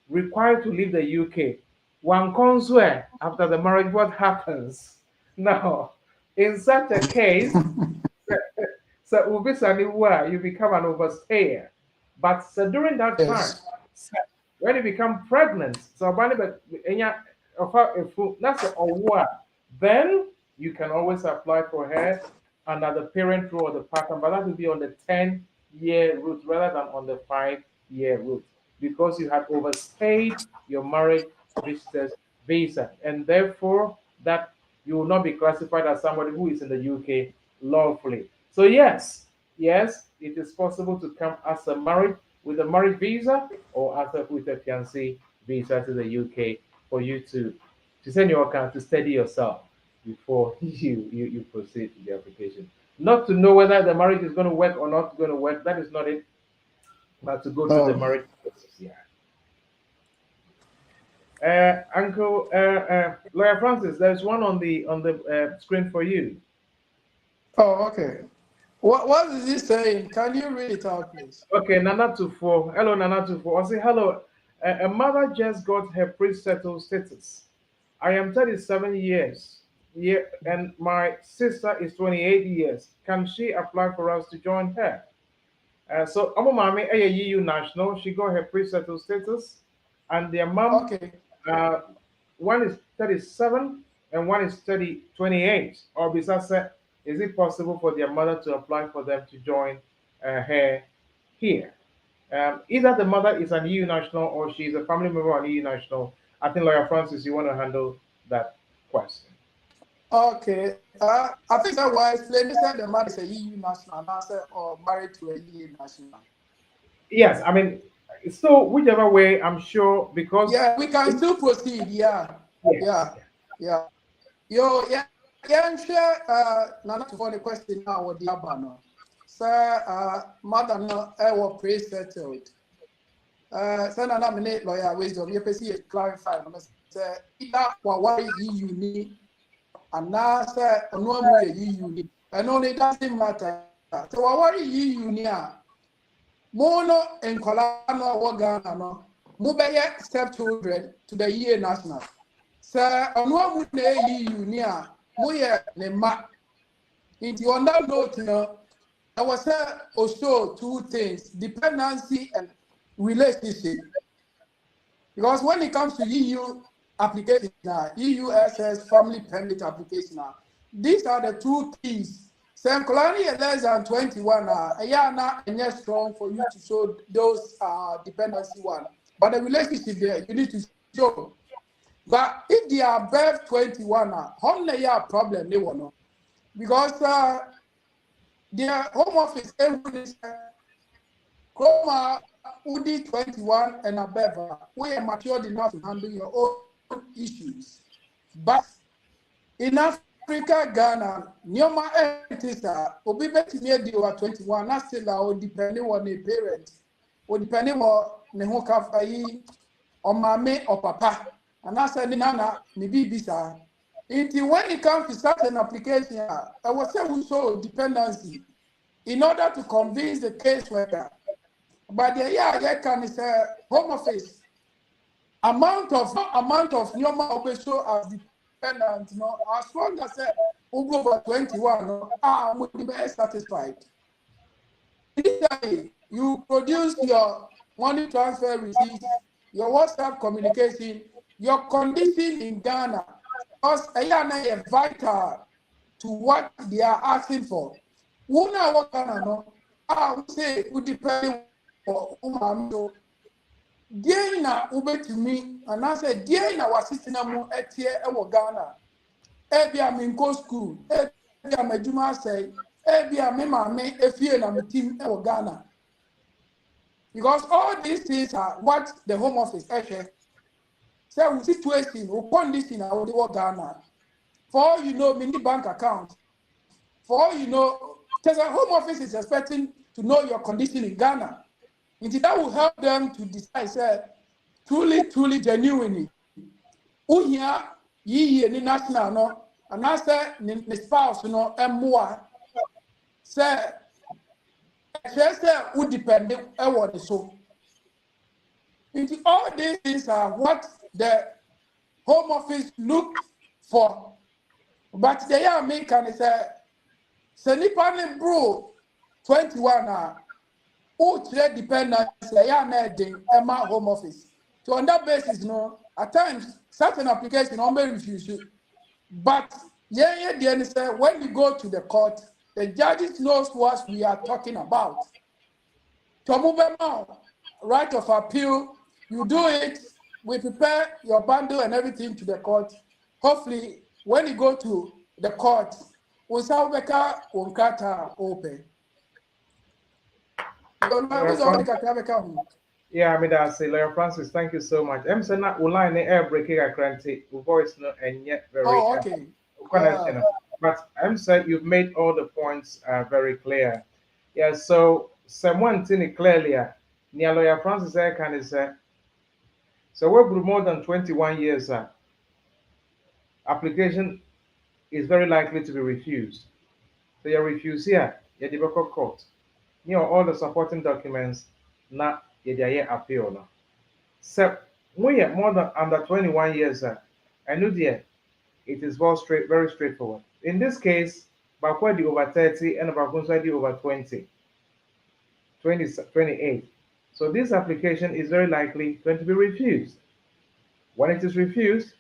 required to leave the UK. One comes where after the marriage, what happens? Now, in such a case, so you become an overstayer. But so during that time, when you become pregnant, so then you can always apply for her under the parent rule or the partner, but that will be on the 10-year route rather than on the 5-year route because you had overstayed your marriage visitor's visa, and therefore that you will not be classified as somebody who is in the UK lawfully. So yes, it is possible to come as a married with a marriage visa or as with a fiancé visa to the UK for you to send your account to study yourself before you proceed to the application. Not to know whether the marriage is going to work or not going to work. That is not it. But to go through the marriage process. Yeah. Uncle Lawyer Francis, there's one on the screen for you. Oh, okay. What is he saying? Can you read it out, please? Okay, Nana Tufo. Hello, Nana Tufo. I say hello. A mother just got her pre-settled status. I am 37 years, and my sister is 28 years. Can she apply for us to join her? So, Amo Mami, a EU national, she got her pre-settled status, and their mom, okay. One is 37 and one is 28. Or besides, is it possible for their mother to apply for them to join her here? Either the mother is an EU national or she is a family member of an EU national. I think, Lawyer Francis, you want to handle that question. Okay. I think that was explained that the mother is a EU national or married to a EU national. Yes, I mean, so whichever way, I'm sure, because we can still proceed. Yeah. Nana to the question now with the Abano. Sir, mother no was pre-settled. Sir, I nominate Lawyer Wisdom. You can see it clarified. Sir, either what you need, and now sir, no more you need, and only doesn't matter. So what you need? Mono and Colano or Ghana, no, Mubaya stepchildren to the year national. Sir, on what would you near? Moya ne ma. Into on that note, I was also two things: dependency and relationship. Because when it comes to EU application, EUSS family permit application, these are the two keys. Some colony less than 21, yeah, and yes, strong for you to show those dependency one. But the relationship there, you need to show. But if they are above 21, how many problem they want? Because their home office every Chroma Udi 21 and above, we are matured enough to handle your own issues. But in Africa, Ghana, Nyoma Etisa, Obi Betty near over 21, that's still depending on the parent, or depending on the Hoka or Mame or Papa. And I said, Nana, maybe bisa. When it comes to such an application, I was saying so dependency in order to convince the caseworker. But the year can is a home office amount of normal operation as dependent, as long as over 21, I'm will be satisfied. You produce your money transfer receipt, your WhatsApp communication, your condition in Ghana, because they are vital to what they are asking for. Who know what Ghana no? I would say would depend on deɛ na wobɛtumi anaasɛ deɛ na wasitena mu ɛteɛ ɛwɔ Ghana ebi a menkɔ school ebi a m'adwuma asɛe ebi a me maame efie na me team ɛwɔ Ghana, because all these things are what the home office ɛhwɛ sɛ wo situation wo condition a wɔde wɔ Ghana. For all you know, mini bank account, for all you know, because the home office is expecting to know your condition in Ghana. And that will help them to decide, say, truly, genuinely. Who here, ye national, no, and I say, the spouse, and more. Say, who depend on what is so. Into all these things are what the home office look for. But they are making say nipa bro 21 who trade dependence Emma home office. So on that basis, at times certain application may refuse you. But when you go to the court, the judges knows what we are talking about. To right of appeal, you do it, we prepare your bundle and everything to the court. Hopefully, when you go to the court, Usaweka unkata open. Yeah, I mean that's Lawyer Francis. Thank you so much. I'm saying that line air breaking a cranty voice no and yet very okay. But I'm saying you've made all the points very clear. Yeah, so someone thing it clearly near Lawyer Francis can is so we're more than 21 years application is very likely to be refused. So you refuse here, you debate court. All the supporting documents, not you appeal. No. So when you're more than under 21 years, I know it is very straightforward. In this case, Bakwadi over 30 and Bakwadi over 28. So this application is very likely going to be refused. When it is refused,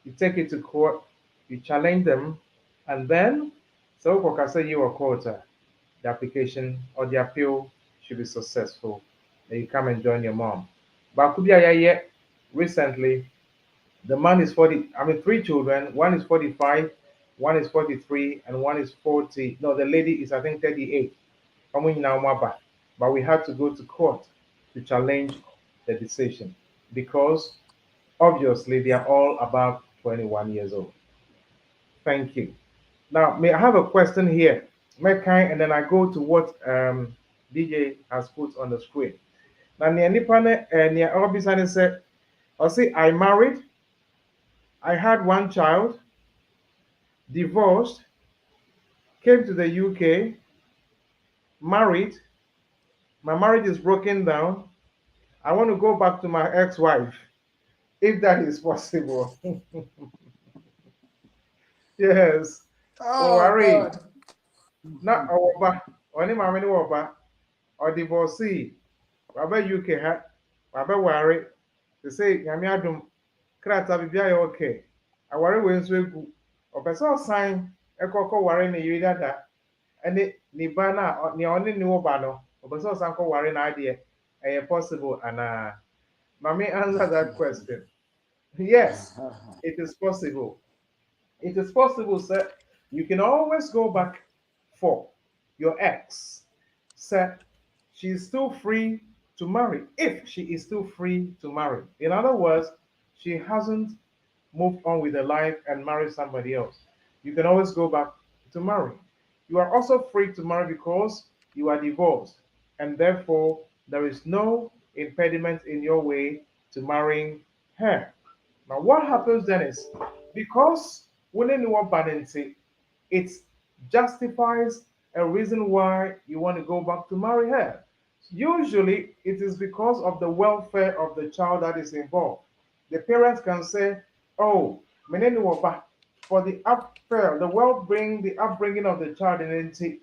you take it to court, you challenge them, and then so Kokasa you or quarter, the application or the appeal should be successful. Then you come and join your mom. But Kubiaya recently, the man is 40, 3 children, one is 45, one is 43, and one is 40. No, the lady is I think 38. But we had to go to court to challenge the decision because obviously they are all above 21 years old. Thank you. Now, may I have a question here? And then I go to what DJ has put on the screen. Now, Nipane said, I say, I married, I had one child, divorced, came to the UK, married, my marriage is broken down. I want to go back to my ex-wife. if that is possible. Yes. Well, Oh worry. God. Not our only mammy over or divorcee. Baba UK ha. Baba worry. They say, Yamiadum, Krata Bibia, okay. I worry when so good. Or person sign a cocoa worry in you that. And it Nibana or only new bano. Or person sanko worry idea. A possible and Mammy answer that question. Yes, it is possible. It is possible, sir. You can always go back for your ex. Sir, she is still free to marry if she is still free to marry. In other words, she hasn't moved on with her life and married somebody else. You can always go back to marry. You are also free to marry because you are divorced, and therefore there is no impediment in your way to marrying her. Now, what happens then is because winning one banity, it justifies a reason why you want to go back to marry her. Usually, it is because of the welfare of the child that is involved. The parents can say, "Oh, menene waba for the upfare, the upbringing of the child in NT,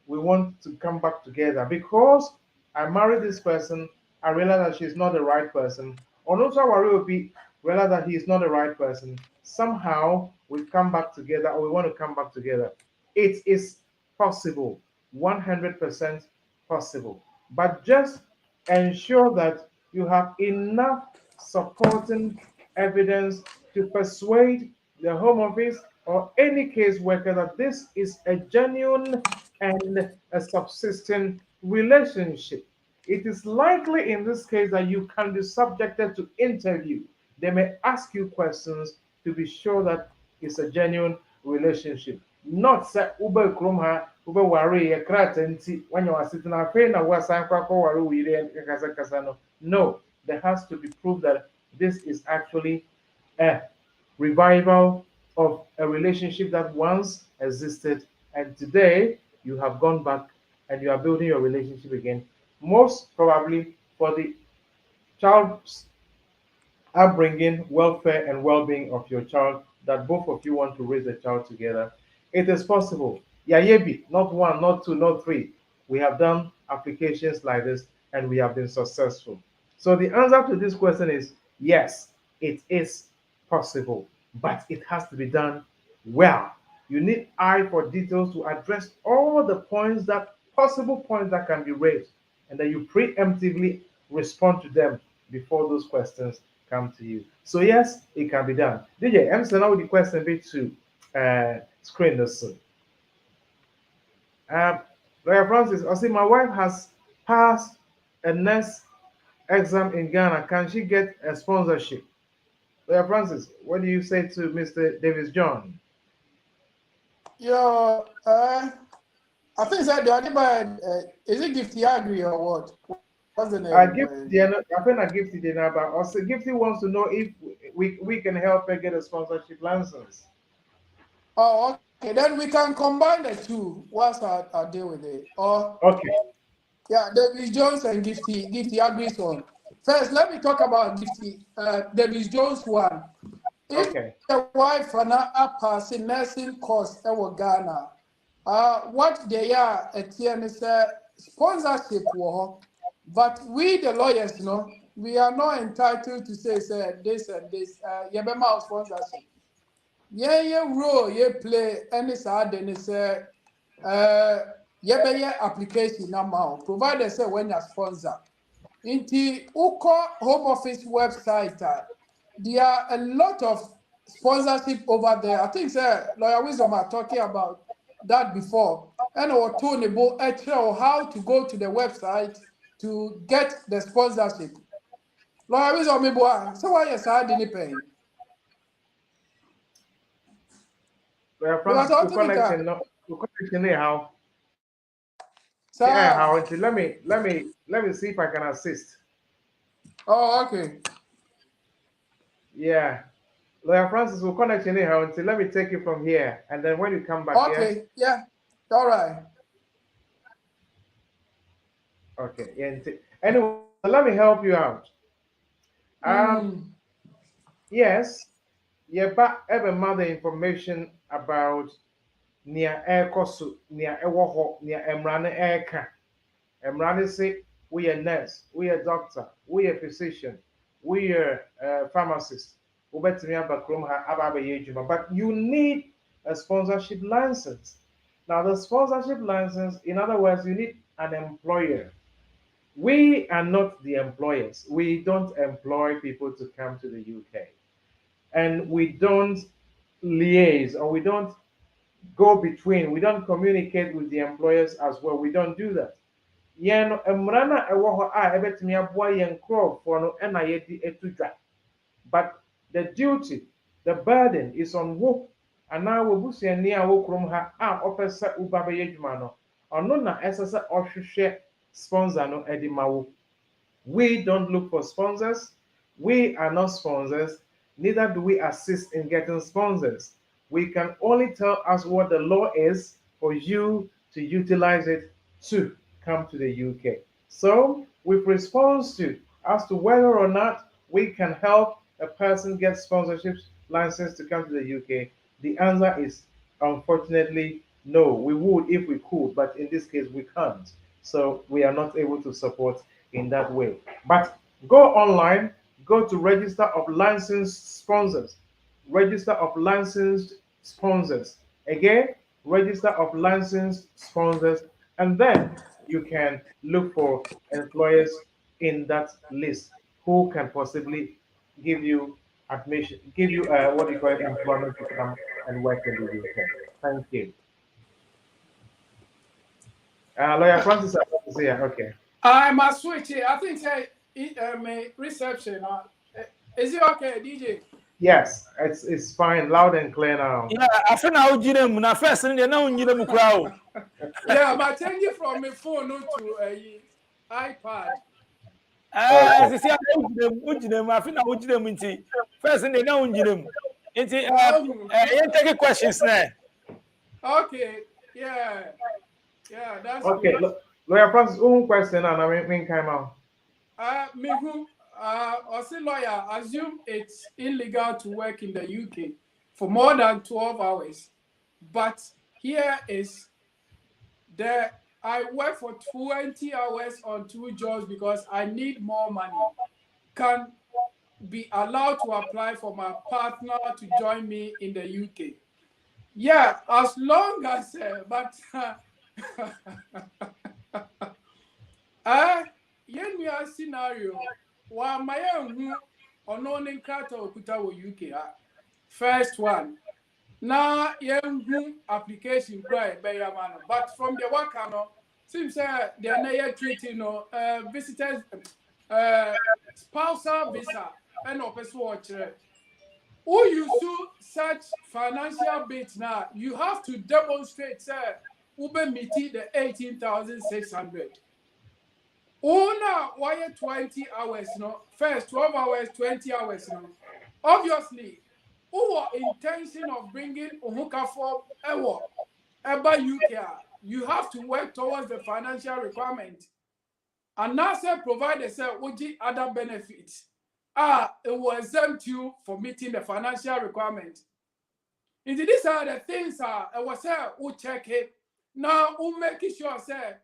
we want to come back together because I married this person. I realize that she's not the right person. Or also, worry will be realize that he is not the right person. Somehow we come back together, or we want to come back together. It is possible, 100% possible. But just ensure that you have enough supporting evidence to persuade the Home Office or any case worker that this is a genuine and a subsisting relationship. It is likely in this case that you can be subjected to interview. They may ask you questions to be sure that it's a genuine relationship. Not say ube krumha ube worry a kratanti when you are sitting up paying a wasan kwako worry we kasa no. No, there has to be proof that this is actually a revival of a relationship that once existed and today you have gone back and you are building your relationship again. Most probably for the child's upbringing, welfare, and well being of your child that both of you want to raise a child together. It is possible. Yayebi, not one, not two, not three. We have done applications like this and we have been successful. So the answer to this question is yes, it is possible, but it has to be done well. You need eye for details to address all the points that possible points that can be raised, and then you preemptively respond to them before those questions come to you. So yes, it can be done. DJ, I'm sending out the question bit to screen this soon. Lawyer Francis, I see my wife has passed a nurse exam in Ghana. Can she get a sponsorship? Lawyer Francis, what do you say to Mr. Davis John? Yo, I think that the other bad, is it Gifty Agri or what? What's the I name? give I think I give the number. Also, Gifty wants to know if we can help her get a sponsorship license. Oh, okay. Then we can combine the two. What's I deal with it? Or Okay. yeah, Davis Jones and Gifty agrees on. First, let me talk about Gifty. Davis Jones one. If Okay. the wife and a passing nursing course in Ghana, what they are at is sponsorship war. But we the lawyers, we are not entitled to say this and this. Yebema sponsorship. Yeah, role play any side then say application number provided say when you sponsor. Into Uko Home Office website, there are a lot of sponsorship over there. I think Lawyer Wisdom are talking about that before. And or Tonybo or how to go to the website to get the sponsorship. Lawyer Wisdom, so why is I didn't pay? Well, Because Francis, I we're think connecting. No, we're connecting how? Yeah, how? sir. Until let me see if I can assist. Oh, okay. Yeah. Lawyer Francis will connect you anyhow until let me take you from here. And then when you come back, yeah? Okay, yeah. All right. Okay. Yeah. Anyway, let me help you out. Um, Mm. Yes, yeah, but every mother information about near air kosu, near ewoho, near emrane airka. Emrane say we are nurse, we are doctor, we are physician, we are pharmacist. Ubetumi abakrom ha ababe yejuma. But you need a sponsorship license. Now the sponsorship license, in other words, you need an employer. We are not the employers. We don't employ people to come to the UK. And we don't liaise or we don't go between, we don't communicate with the employers as well. We don't do that. Yɛn no mmara no a ɛwɔ hɔ a ɛbɛtumi aboa yɛn nkurɔfoɔ no ɛna yɛde etu dwa. But the duty, the burden is on wo anaa wɔbusuani a wɔ kurom ha a ɔpɛ sɛ woba bɛyɛ adwuma no. Ɔno na ɛsɛ sɛ ɔhwehwɛ sponsor no ɛde ma wo. We don't look for sponsors. We are not sponsors. Neither do we assist in getting sponsors. We can only tell us what the law is for you to utilize it to come to the UK. So, with response to as to whether or not we can help a person get sponsorship license to come to the UK, the answer is unfortunately no. We would if we could, but in this case we can't. So we are not able to support in that way. But go online, go to register of licensed sponsors, register of licensed sponsors. Again, register of licensed sponsors, and then you can look for employers in that list who can possibly give you admission, give you what do you call it, employment to come and work in the UK. Thank you. Lawyer Francis, I want to say, okay. I must switch it. I think say reception. Is it okay, DJ? Yes, it's fine, loud and clear now. Yeah, I feel now Jinem, na first and now Jinem crowd. Yeah, but change it from a phone to a iPad. I see Ujinem, I feel now Ujinem into first and now Jinem. Into take questions now. Okay, yeah, that's okay. good. Lawyer Francis, one question, and I mean, come out. Me who, as a lawyer, assume it's illegal to work in the UK for more than 12 hours. But here is I work for 20 hours on 2 jobs because I need more money. Can be allowed to apply for my partner to join me in the UK. Yeah, as long as, but yen we are scenario wa maye ono ne krata okuta wo UK first one na yen application cry be ya man but from the work no seems they na ye treating no visitors spousal visa and person watch who you sue such financial bit now you have to demonstrate ube meet the 18,600. Why 20 hours, no? First 12 hours, 20 hours, no? Obviously, who intention of bringing Uhuka for Eba UK, you have to work towards the financial requirement. And NASA provided other benefits. It will exempt you for meeting the financial requirement. Indeed, these are the things I was who check it. Now, who make sure say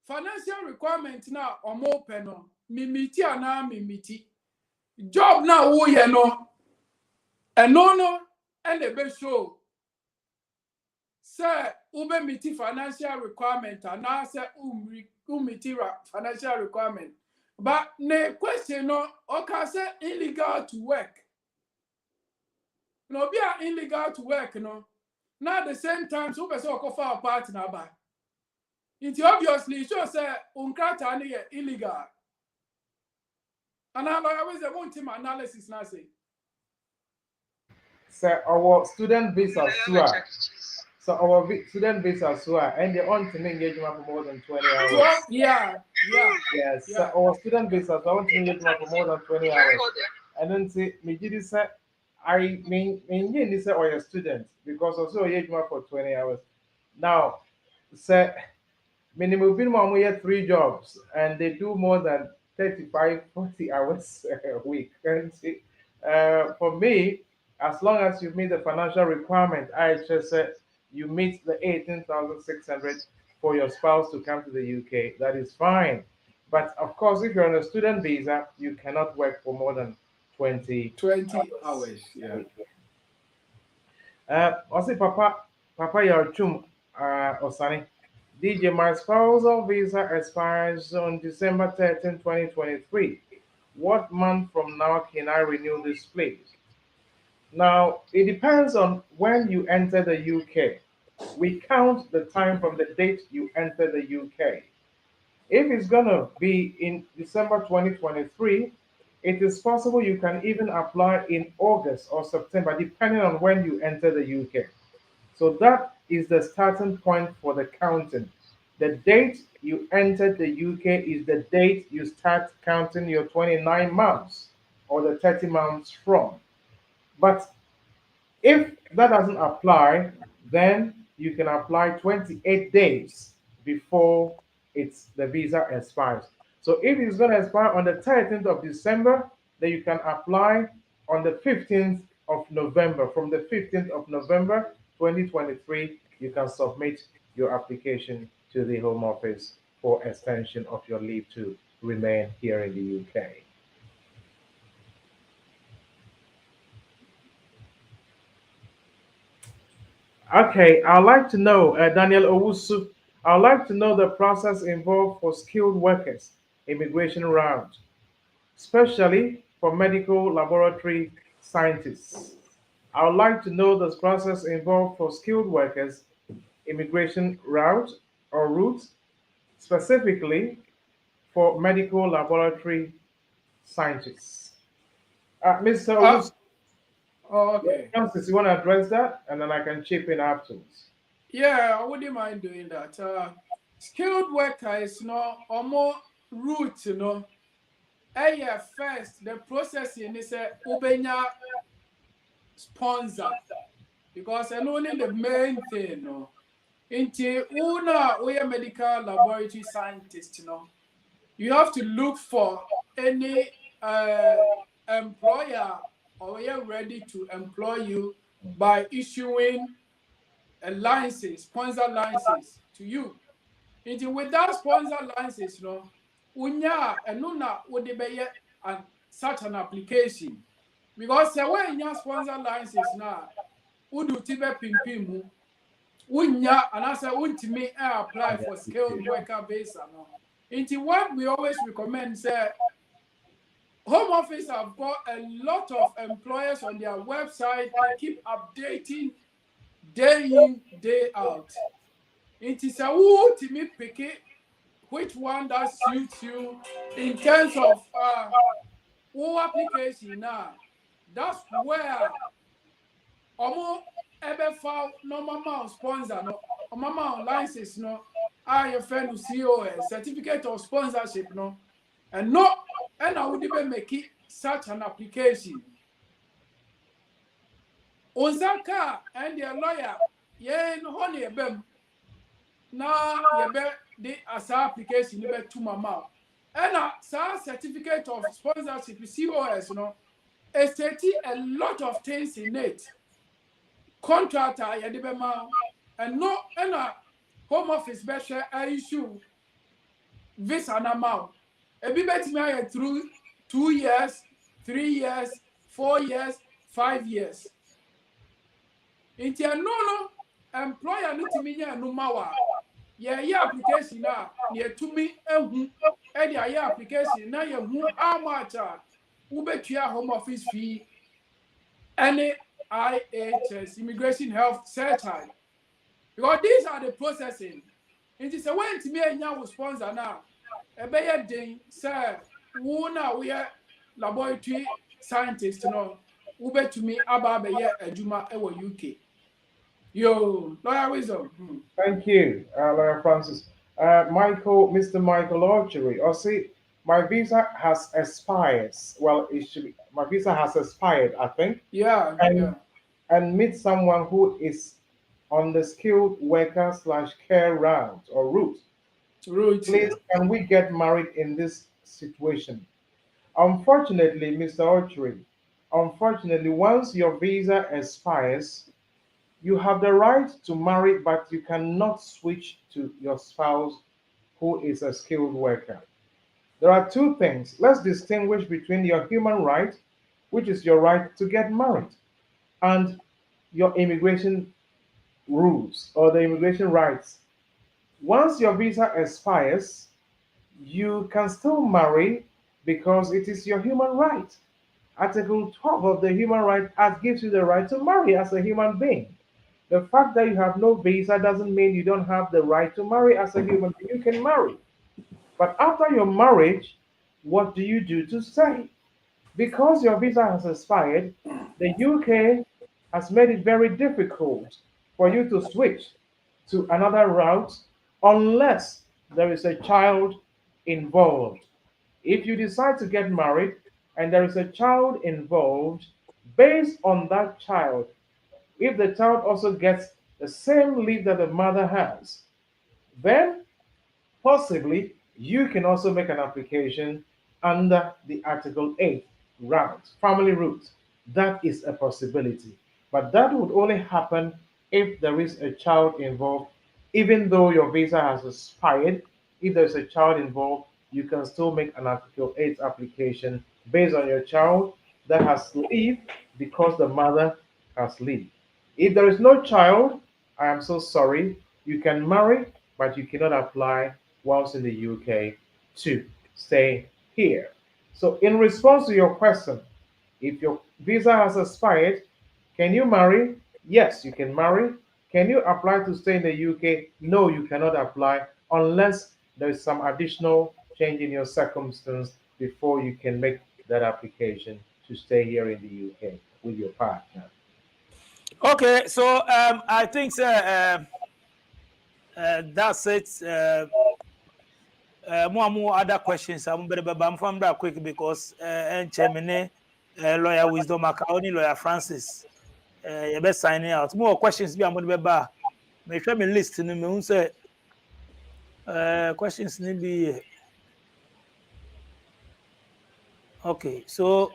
financial requirement now open no mimiti ana mimiti job now wo ye no no and the best show say ube miti financial requirement and now say umiti financial requirement but the question no okay say illegal to work no be illegal to work no now at the same time so person go for a partner ba. It obviously shows unkrata ni illegal. And I always want him analysis now say. So our student visa student visa and they want to engagement for more than 20 hours. Yeah. Yes. So our student visa want to engagement for more than 20 hours. And then say me did say I mean you say or your student because also engagement for 20 hours. Now say minimum we have 3 jobs and they do more than 35, 40 hours a week. For me, as long as you meet the financial requirement, I just said you meet the 18,600 for your spouse to come to the UK, that is fine. But of course, if you're on a student visa, you cannot work for more than 20 20 hours. hours. Yeah. Also, Papa, your chum, Osani. DJ, my spousal visa expires on December 13, 2023. What month from now can I renew this, please? Now, it depends on when you enter the UK. We count the time from the date you enter the UK. If it's going to be in December 2023, it is possible you can even apply in August or September, depending on when you enter the UK. So that is the starting point for the counting. The date you entered the UK is the date you start counting your 29 months or the 30 months from. But if that doesn't apply, then you can apply 28 days before the visa expires. So if it's going to expire on the 13th of December, then you can apply on the 15th of November. From the 15th of November 2023, you can submit your application to the Home Office for extension of your leave to remain here in the UK. Okay, I'd like to know, Daniel Owusu, I'd like to know the process involved for skilled workers immigration route, especially for medical laboratory scientists. I would like to know the process involved for skilled workers immigration route, specifically for medical laboratory scientists. Mr. Uh, Owusu, okay. Francis, you want to address that, and then I can chip in afterwards. Yeah, I wouldn't mind doing that. Skilled worker is or more route, yeah, first the processing is a ubenya sponsor because I know the main thing, Into una we a medical laboratory scientist, you have to look for any employer or we are ready to employ you by issuing a license, sponsor license to you. Into without sponsor license, unya enuna would be and such an application. Because the way you sponsor license now, would you tibe pimpimu, unya and I say untimi apply for skilled worker visa no. Into what we always recommend say Home Office have got a lot of employers on their website. They keep updating day in, day out. It is a who to me pick it, which one that suits you in terms of who application now. That's where omo ebe found normal amount sponsor no amount license no your friend COS certificate of sponsorship no and no and I would even make it such an application. Ozaka and their lawyer, yeah, no honey bem. Now you bet the as application you bet to mama. And certificate of sponsorship COS, it's a lot of things in it. Contractor yadibema and no and Home Office better issue visa amount. A bit me through 2 years, 3 years, 4 years, 5 years. Inti no employer no timi nya no mawa. Ye application na ye tumi ehu e dia ye application na ye hu how much ubetua Home Office fee any IHS immigration health certificate. Because these are the processing. It is a way to me nya sponsor now. Ebeye den say wo na we laboratory scientist no ubetumi aba abeye adwuma e wo UK. Yo, lawyer wisdom. Thank you, Lawyer Francis. Mr. Michael Archery. Or see, my visa has expired. Well, it should be my visa has expired, I think. Yeah, and yeah. and meet someone who is on the skilled worker / care route or route. Route. Please, can we get married in this situation? Unfortunately, Mr. Archery, unfortunately, once your visa expires, you have the right to marry, but you cannot switch to your spouse who is a skilled worker. There are two things. Let's distinguish between your human right, which is your right to get married, and your immigration rules or the immigration rights. Once your visa expires, you can still marry because it is your human right. Article 12 of the Human Rights Act gives you the right to marry as a human being. The fact that you have no visa doesn't mean you don't have the right to marry as a human being. You can marry. But after your marriage, what do you do to stay? Because your visa has expired, the UK has made it very difficult for you to switch to another route unless there is a child involved. If you decide to get married and there is a child involved, based on that child, if the child also gets the same leave that the mother has, then possibly you can also make an application under the Article 8 route, family route. That is a possibility. But that would only happen if there is a child involved. Even though your visa has expired, if there's a child involved, you can still make an Article 8 application based on your child that has leave because the mother has leave. If there is no child, I am so sorry, you can marry, but you cannot apply whilst in the UK to stay here. So, in response to your question, if your visa has expired, can you marry? Yes, you can marry. Can you apply to stay in the UK? No, you cannot apply unless there is some additional change in your circumstance before you can make that application to stay here in the UK with your partner. Okay, so I think that's it. More other questions. I'm from that quick because Chairman, lawyer Wisdom, only lawyer Francis. You best signing out. More questions. Be I'm going to be back. Me show me list. Me say questions. Be okay. So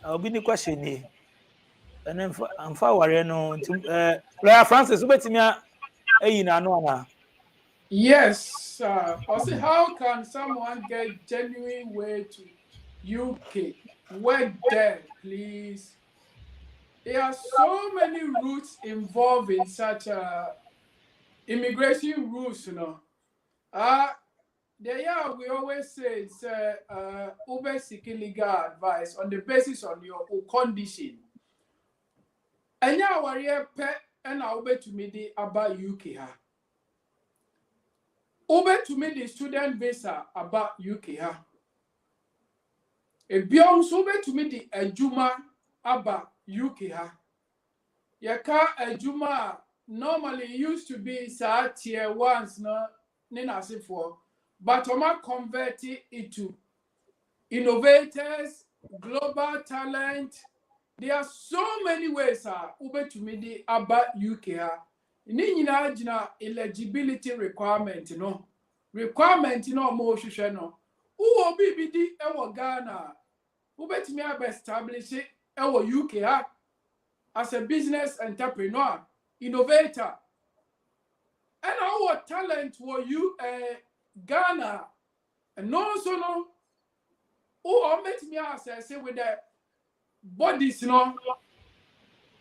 I'll be the question here. And then I'm far worried no. Lawyer Francis, who bet me a Yes, also, how can someone get genuine way to UK? Where there, please? There are so many routes involved in such immigration rules, you know. We always say it's Uber seeking legal advice on the basis on your condition. And now warrior pet and Uber to me the about UK ha. Uber to me the student visa about UK ha. A beyond Uber to me the Ejuma about UK ha. Yaka Ejuma normally used to be tier ones no nina for, but Oma converted it to innovators, global talent. There are so many ways Uber to me the about UK. Ni eligibility requirement no. Requirement no more no. Who be the Ghana? Uber to me establish it UK as a business entrepreneur, innovator. And our talent were you Ghana and also no who met me as say with the bodies, you know.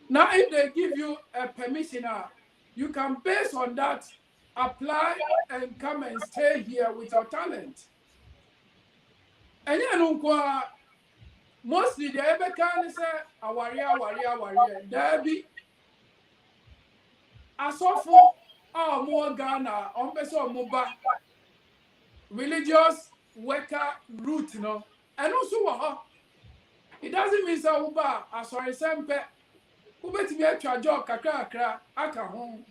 Now, if they give you a permission, you can base on that, apply and come and stay here with your talent. And you know, mostly the ever can say, a warrior, there be a software more Ghana, on person Muba, religious worker route, you know, and also, it doesn't mean so Uba, as for example, Uba to be a job, kakra, aka home.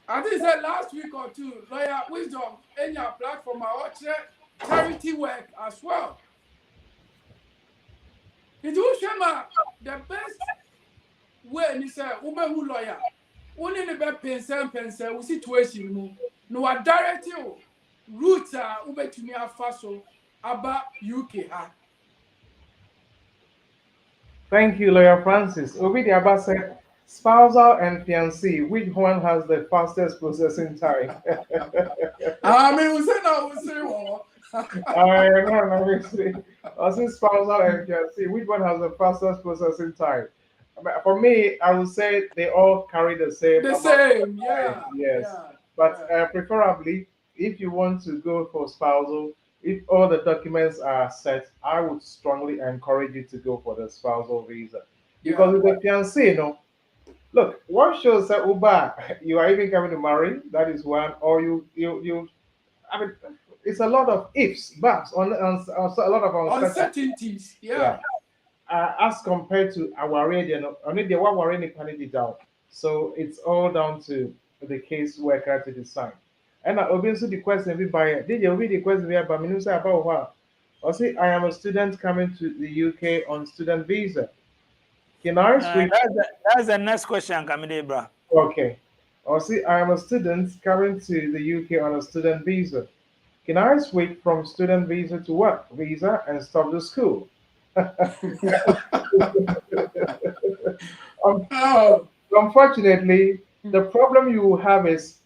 I think said last week or two, Lawyer Wisdom, in your platform, I watch charity work as well. It will shema the best way, he said, Uba who lawyer, only the best pensel, we situation move. No, I direct you, route, Uba to me a faso about UK. Thank you, Lawyer Francis. Obi Diaba said, spousal and fiancé, which one has the fastest processing time? I mean, we say. I know, obviously. I say spousal and fiancé, which one has the fastest processing time? But for me, I would say they all carry the same The amount of same, time. yeah, Yes, yeah, but yeah, preferably, if you want to go for spousal, if all the documents are set, I would strongly encourage you to go for the spousal visa. Because yeah. with the fiancé, look, what shows that Uber, you are even coming to marry, that is one, or you I mean, it's a lot of ifs, buts, on a lot of uncertainty. Uncertainties, Yeah, yeah, as compared to our radio, only the one we're in the down. So it's all down to the case worker to decide. And obviously the question we buy, did you read the question we have? But I say about what? I say I am a student coming to the UK on student visa. Can I switch? That's the next question, Kamide, bro. Okay. I see I am a student coming to the UK on a student visa. Can I switch from student visa to work visa and stop the school? Um, oh, Unfortunately, the problem you have is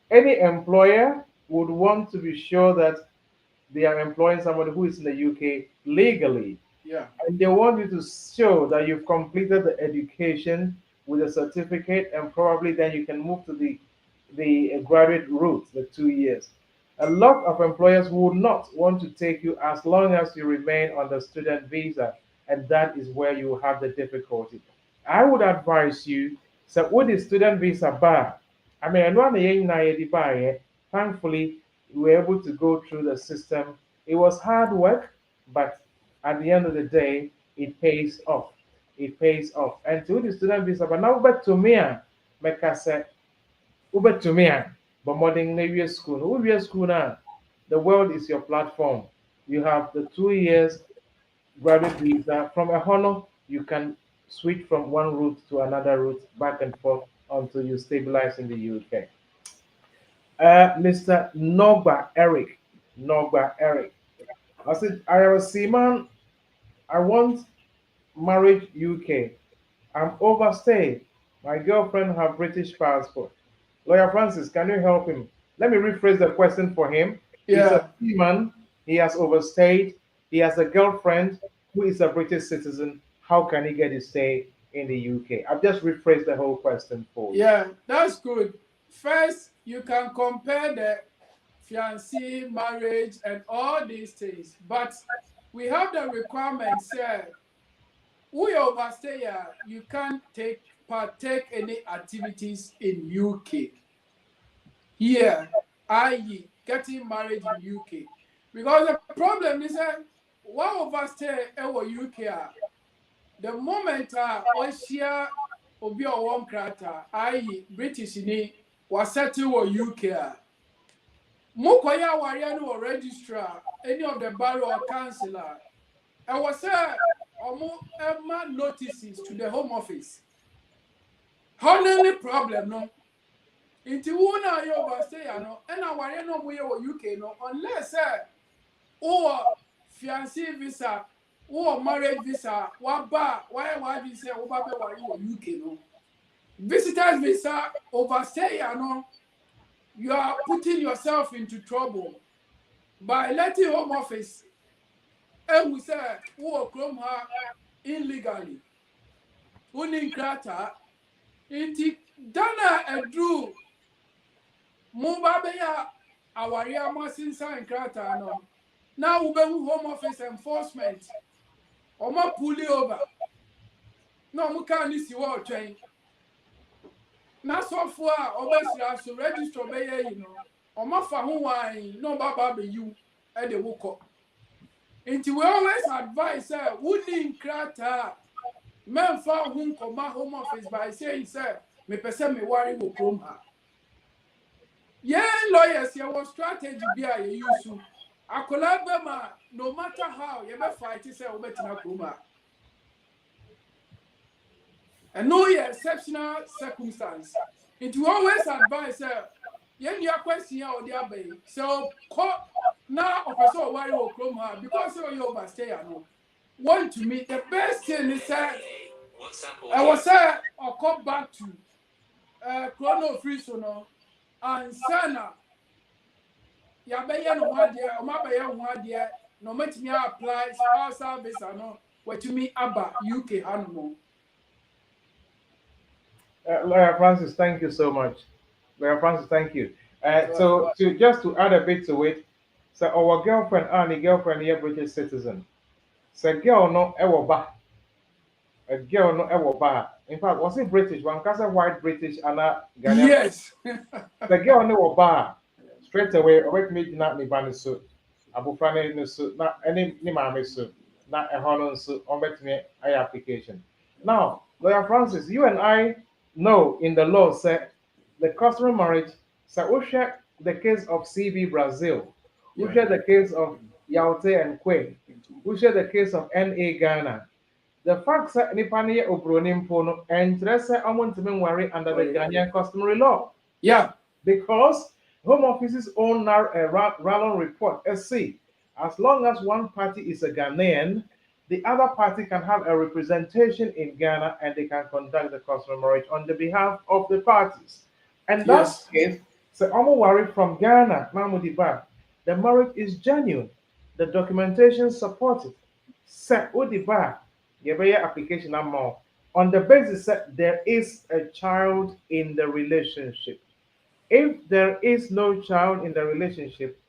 any employer would want to be sure that they are employing somebody who is in the UK legally. yeah, And they want you to show that you've completed the education with a certificate, and probably then you can move to the graduate route, the 2 years. A lot of employers would not want to take you as long as you remain on the student visa, and that is where you have the difficulty. I would advise you, so with the student visa bar, I mean, I know the bar, thankfully, we were able to go through the system. It was hard work, but at the end of the day, it pays off. It pays off. And to the student visa, but now back to me, make I say, Uber to me, but modern Navy school. Navy school now, the world is your platform. You have the 2 years graduate visa. From a honor, you can switch from one route to another route, back and forth until you stabilize in the UK. Mr. Nogba Eric. Nogba Eric. I said, I am a seaman. I want marriage UK. I'm overstayed. My girlfriend have British passport. Lawyer Francis, can you help him? Let me rephrase the question for him. He's a yeah. seaman. He has overstayed. He has a girlfriend who is a British citizen. How can he get his stay in the UK? I've just rephrased the whole question for you. Yeah, that's good. First, you can compare the fiancé, marriage, and all these things. But we have the requirements here. We overstay here, you can't partake any activities in UK. Here, i.e., getting married in UK. Because the problem is that one overstay in UK, the moment I share obi or one crata, i.e., British ni was settled or UK. Mukoya Wariano or registrar, any of the borough or councillor, I was Emma notices to the Home Office. How only problem no? Inti wuna yo overstay no, and I worry no more UK no, unless or fiancé visa or marriage visa, why visa over UK no. Visitors visa overstay no, you are putting yourself into trouble by letting Home Office and we say who come her illegally. Unin krata inti dana edru mubabeya awaria masinsa krata no. Now we Home Office enforcement. Oma pull over. No muka ni si wo twen. Na so far obesira so register be you know. Oma fa ho wan no baba be you e de woko. Inti we always advise unin krata men fa hun koma Home Office by saying sir me pese me worry wo krom ha. Yeah, lawyers here was strategy be a use. Akola bema no matter how you be fight say obetina krom ha. And no exceptional circumstance. It will always advise yen your question or the bay. So now of person worry wo krom ha because you overstay no. want to meet, the best thing is that I was I'll come back to chrono Refusal no and sana ya be ye no ho de o ma be ye ho de no matimi apply spousal visa no watimi aba UK hanumo. Lawyer Francis, thank you so much. Lawyer Francis, thank you. So to just to add a bit to it, so our girlfriend, Annie, girlfriend, here British citizen. So girl no ever ba, a girl no ever ba. In fact, was it British? One casa white British and a Ghanaian. Yes. The girl no ba straight away. Away me not ni bani so. Abufrane no so. Na any ni mama so. Na a hono so. On bet me I application. Now, Lawyer Francis, you and I know in the law say the customary marriage. So we share the case of CB Brazil. We share the case of Yaute and Quay. We share the case of NA Ghana. The fact that Nipani Obronim Pono and Teresa Amontimen worry under the Ghanaian customary law. Yeah. Because Home Office's own Rallon report, SC, as long as one party is a Ghanaian, the other party can have a representation in Ghana and they can conduct the customary marriage on the behalf of the parties. And that's it. So Omowari from Ghana, Mamudiba, the marriage is genuine. The documentation supported. Se Udiba, Yebeye application more on the basis that there is a child in the relationship. If there is no child in the relationship,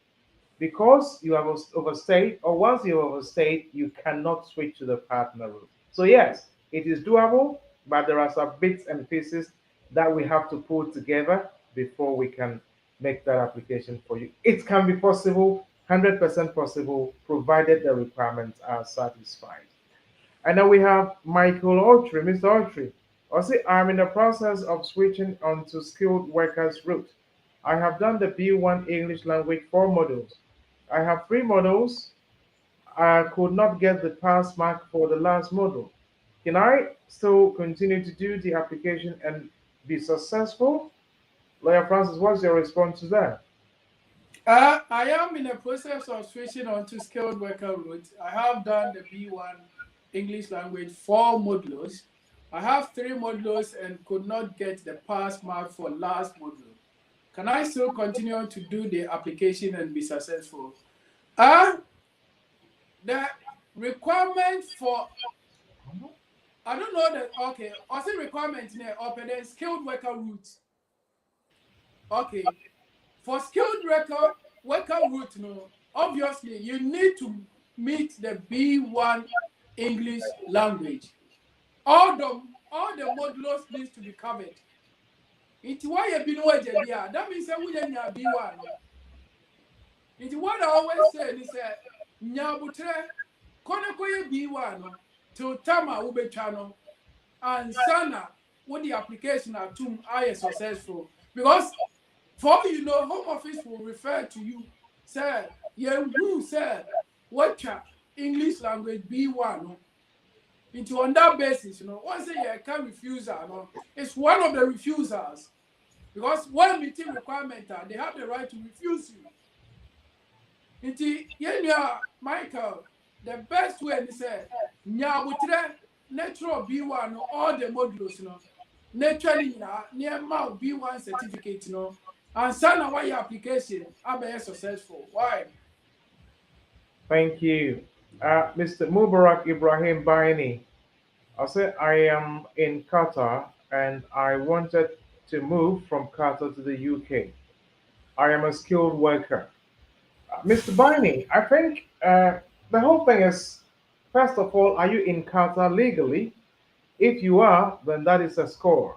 because you have overstayed, or once you have overstayed, you cannot switch to the partner route. So yes, it is doable, but there are some bits and pieces that we have to put together before we can make that application for you. It can be possible, 100% possible, provided the requirements are satisfied. And then we have Michael Autry, Mr. Autry. Also, I'm in the process of switching onto skilled workers route. I have done the B1 English language 4 modules. I have 3 modules. I could not get the pass mark for the last module. Can I still continue to do the application and be successful? Lawyer Francis, what's your response to that? I am in the process of switching onto skilled worker route. I have done the B1 English language 4 modules. I have 3 modules and could not get the pass mark for last module. Can I still continue to do the application and be successful? The requirement for, I don't know that, okay, also requirement there, open the skilled worker route. Okay, for skilled worker route, no, obviously you need to meet the B1 English language. All the modules needs to be covered. It's why you be no that means that we are B1. It's what I always say is that nyabutre kono koye B1 to tama ubechano and sana when the application are too successful, because for all you know, Home Office will refer to you, say, you say, what English language B1 into on that basis, once you can refusal, it's one of the refusals. Because one meeting requirement, they have the right to refuse you. Into Michael, the best way is say, Nyabutre, natural B1, all the modules, naturally, near mouth B1 certificate, and send away your application, I'll be successful. Why? Thank you. Mr. Mubarak Ibrahim Baini. I said I am in Qatar and I wanted to move from Qatar to the UK. I am a skilled worker. Mr. Baini, I think the whole thing is, first of all, are you in Qatar legally? If you are, then that is a score.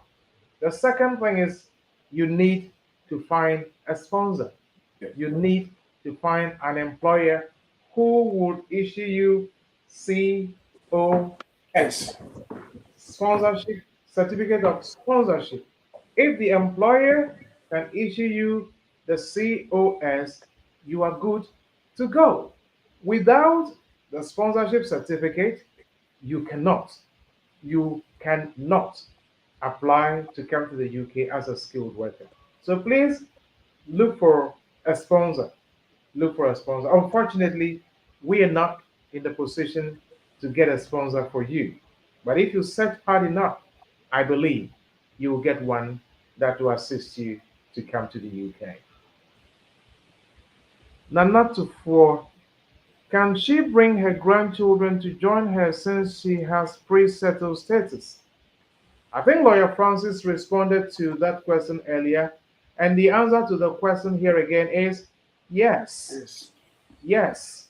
The second thing is you need to find a sponsor. You need to find an employer who would issue you COS, sponsorship, certificate of sponsorship. If the employer can issue you the COS, you are good to go. Without the sponsorship certificate, you cannot apply to come to the UK as a skilled worker. So please look for a sponsor. Look for a sponsor. Unfortunately, we are not in the position to get a sponsor for you. But if you search hard enough, I believe you will get one that will assist you to come to the UK. Nanatu 4. Can she bring her grandchildren to join her since she has pre-settled status? I think Lawyer Francis responded to that question earlier, and the answer to the question here again is yes. Yes.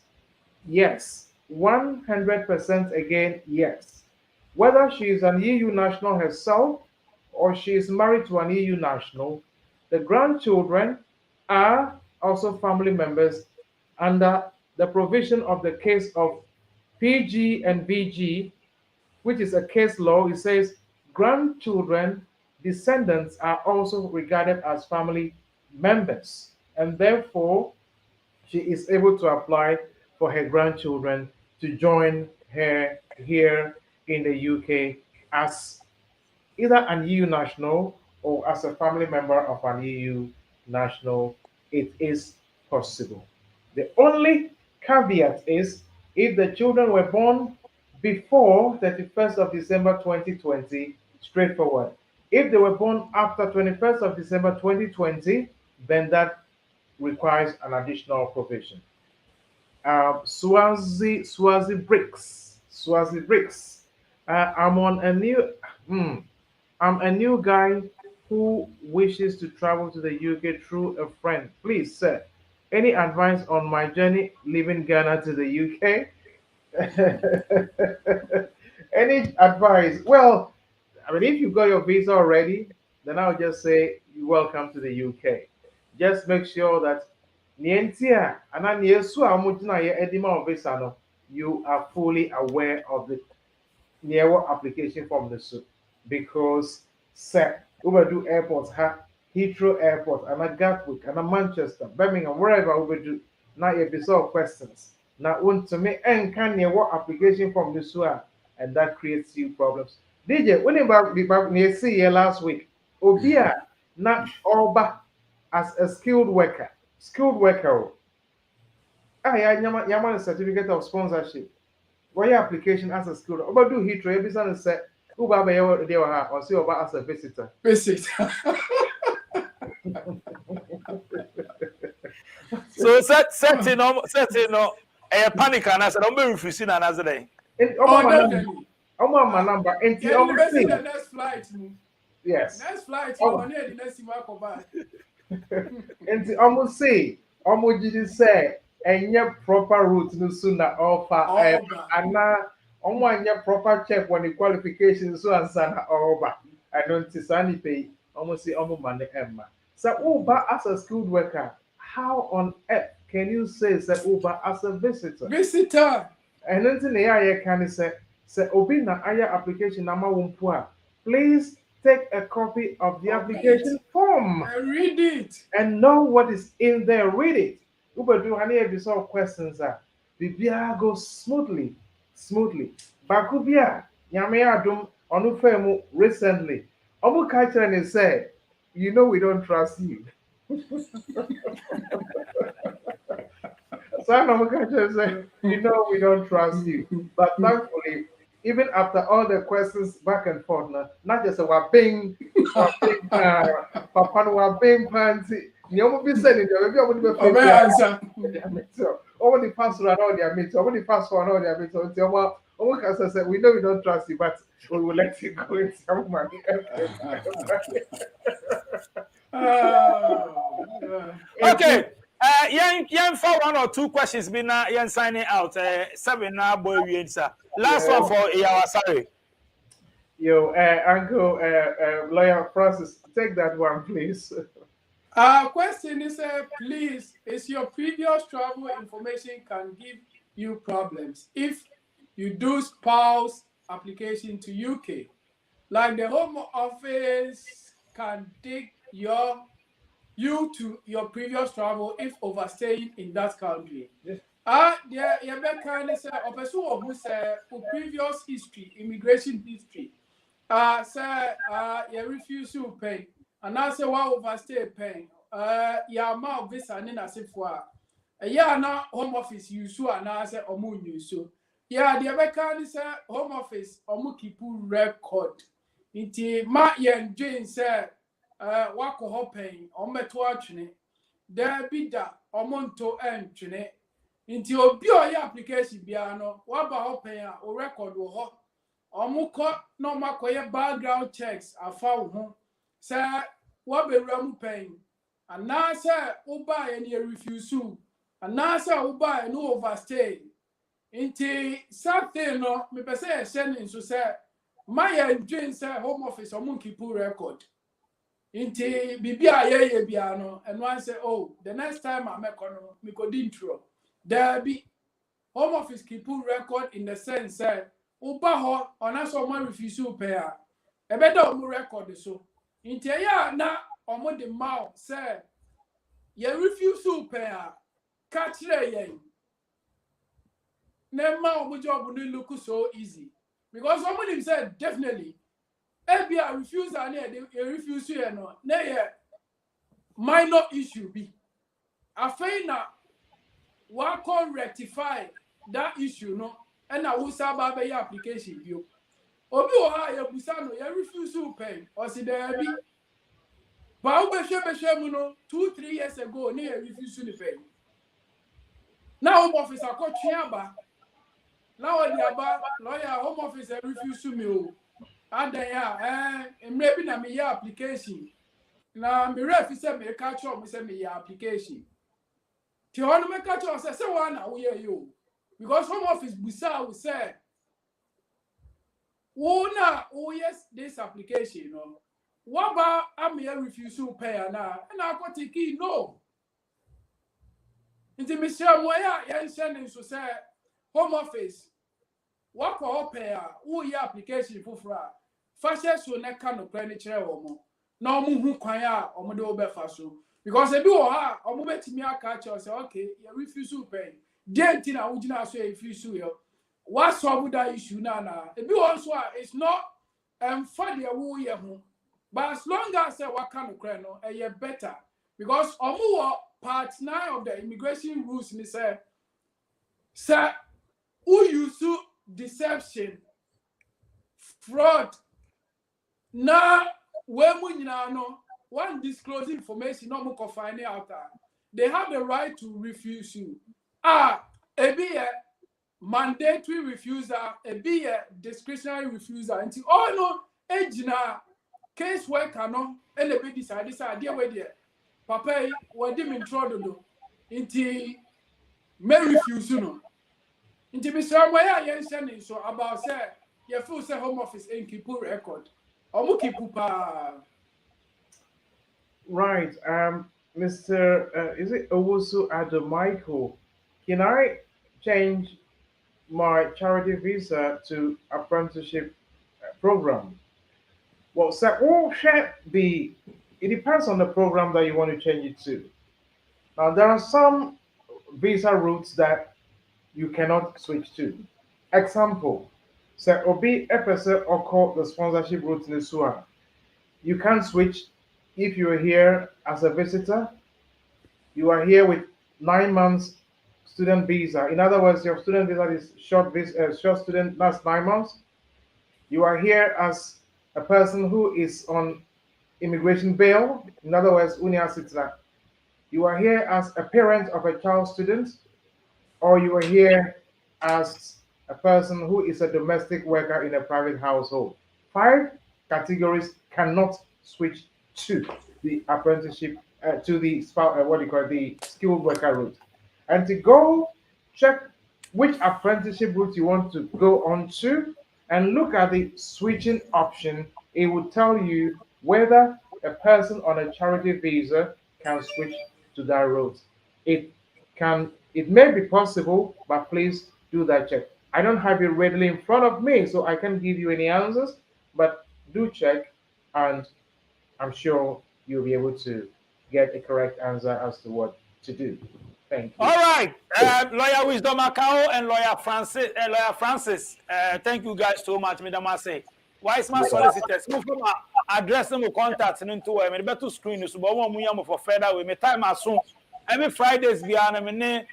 Yes. 100% again, yes. Whether she is an EU national herself or she is married to an EU national, the grandchildren are also family members under the provision of the case of PG and VG, which is a case law. It says grandchildren, descendants are also regarded as family members, and therefore she is able to apply for her grandchildren to join her here in the UK as either an EU national or as a family member of an EU national. It is possible. The only caveat is if the children were born before 31st of December 2020, straightforward. If they were born after 21st of December 2020, then that requires an additional provision. Swazi Bricks. I'm on a new. I'm a new guy who wishes to travel to the UK through a friend. Please, sir, any advice on my journey leaving Ghana to the UK? Any advice? Well, I mean, if you got your visa already, then I'll just say welcome to the UK. Just make sure that Nientia and Edima visa no, you are fully aware of the near application form the suit because set overdo airports ha Heathrow Airport and a Gatwick and a Manchester, Birmingham, wherever overdo now if you solve questions. Now want to me and can near what application form the suit and that creates you problems. DJ, when about the back near see here last week, Obia not Oba as a skilled worker. Skilled worker. Ah, yeah, Yaman certificate of sponsorship. Why application as a skilled? Oba do Heathrow, every son said, Uba by your or see Oba as a visitor. Visitor. So setting a panic and I said, I'm refusing another day. Definitely. My number. And the next flight. Yes. Next flight, the next and almost say, almost did say, and your proper route no sooner offer and now on your proper check when the qualifications so and sana over. I don't see pay almost say almost money Emma. So Uber as a skilled worker, how on earth can you say Uber as a visitor? Visitor. And then the area can say Obina aya application number 1. Please take a copy of the application form and read it and know what is in there. Read it. Uber do any episode questions Bibia goes smoothly. Bakubia Yamea Dum Onufemu recently. Omu Kachan is said, you know we don't trust you. Son of a said, you know we don't trust you. But thankfully, even after all the questions back and forth, not just a wabing, Papa wabing panty. You almost be saying, maybe I would be answer. So, all the password and all their mates, all the password and all their mates, almost as I said, we know we don't trust you, but we will let you go in some money. Okay. Yan for 1 or 2 questions been yan signing out. 7 now boy we answer. Last one for sorry. Yo, Uncle Lawyer Francis, take that one, please. Question is, please, is your previous travel information can give you problems if you do spouse application to UK? Like the Home Office can dig you to your previous travel if overstaying in that country. Yeah, kind of say, a person who say previous history, immigration history. Say, refusal pay, and I say, why overstay paying? My visa and as if for a year now, Home Office use so, and I say, Omun use so. Yeah, the American is home office or keep record. Inti ma yen Jane said, wako hoping or metwatching there be that or monto entry. Inti obi your application biano, what about hoping or record or muko no makoye background checks are found home. Say, what be ram paying? And now, sir, Uba any refusal. And now, sir, Uba no overstay. Inti something no me pese sending so say my dream say home office or monkey pull record. Inti bibia ye bia no and one say oh the next time I make no me could intro. There be home office keep pull record in the sense say uba ho on us or my refusal pay a better omu record so. Inti ya na omo the mouth say ye refusal pay a catch yen. Nema job will look so easy because somebody said definitely FBI refuse and they refuse you no minor issue be I find that one can rectify that issue no and I will serve your application you obi o ha ya busano ya refuse to pay or see there be but we be no 2-3 years ago ne refuse to pay now officer ko twa now the about lawyer home office refuse to me and then maybe na me application na me ref say me catch up me say me application ti on me catch up say one na we you because home office busa we say na yes this application no what about am here refuse to pay na I got key no nti me share mo ya sending so say home office what ko pay who your application fufura fashion so na ka no plan kire wo mo na omo hu kwan a omo de obefa so because e bi wo ha omo betimi aka che say okay you refuse to pay dent na wo gina so e refuse yo what solve that issue na e bi wo so it's not for the wo ye ho but as long as say what kind of kire no e better because omo part 9 of the immigration rules ni say who use deception, fraud. Now, when we know one disclose information, no more find out. They have the right to refuse you. A be a mandatory refusal, be a discretionary refusal. Until no, ejina case worker no, and the be decide this idea where there. Papa, what them in trouble until may refuse you no. Inti Mr. Waya yen sending so about say your full say home office in keep record. Omu keep pa. Right. Mr. Is it Owusu Adam Michael? Can I change my charity visa to apprenticeship program? Well, sir, it depends on the program that you want to change it to. Now, there are some visa routes that you cannot switch to. Example, say Obi Epese or call the sponsorship route in Suan. You can't switch if you're here as a visitor. You are here with 9 months student visa. In other words, your student visa is short student, that's 9 months. You are here as a person who is on immigration bail. In other words, unia citizen. You are here as a parent of a child student, or you are here as a person who is a domestic worker in a private household. 5 categories cannot switch to the apprenticeship, to the the skilled worker route. And to go check which apprenticeship route you want to go on to and look at the switching option. It will tell you whether a person on a charity visa can switch to that route. It may be possible, but please do that check. I don't have it readily in front of me, so I can't give you any answers, but do check, and I'm sure you'll be able to get a correct answer as to what to do. Thank you. All right, Lawyer Wisdom Akao and Lawyer Francis. Thank you guys so much, Madam Ase. Wise man solicitors. Move from address them with contacts and into me better screen so but one for further with me time as soon. every Fridays we are me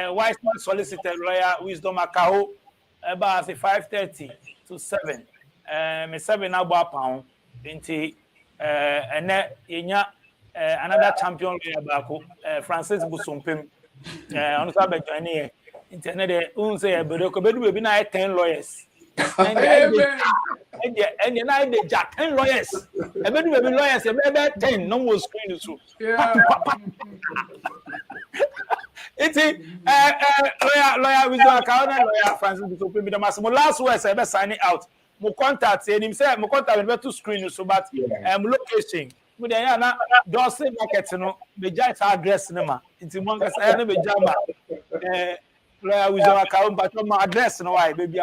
wise man solicitor lawyer wisdom akaho about 5:30 to 7. Me 7 abo pound into and yenya another champion lawyer bako Francis Busumpem on so be join here internet dey un say bedu be na 10 lawyers and now they jack 10 lawyers. I bet you lawyers, about 10, no more screen so. Yeah. It's lawyer with your account, lawyer Francis to pay me the maximum. Last words, I signing out. Mo contact and him say mo contact with 2 screens so but location. Mo dey na Dawson market no, the giant address no It's mo ka say na be jama. Lawyer with your account but my address no why baby.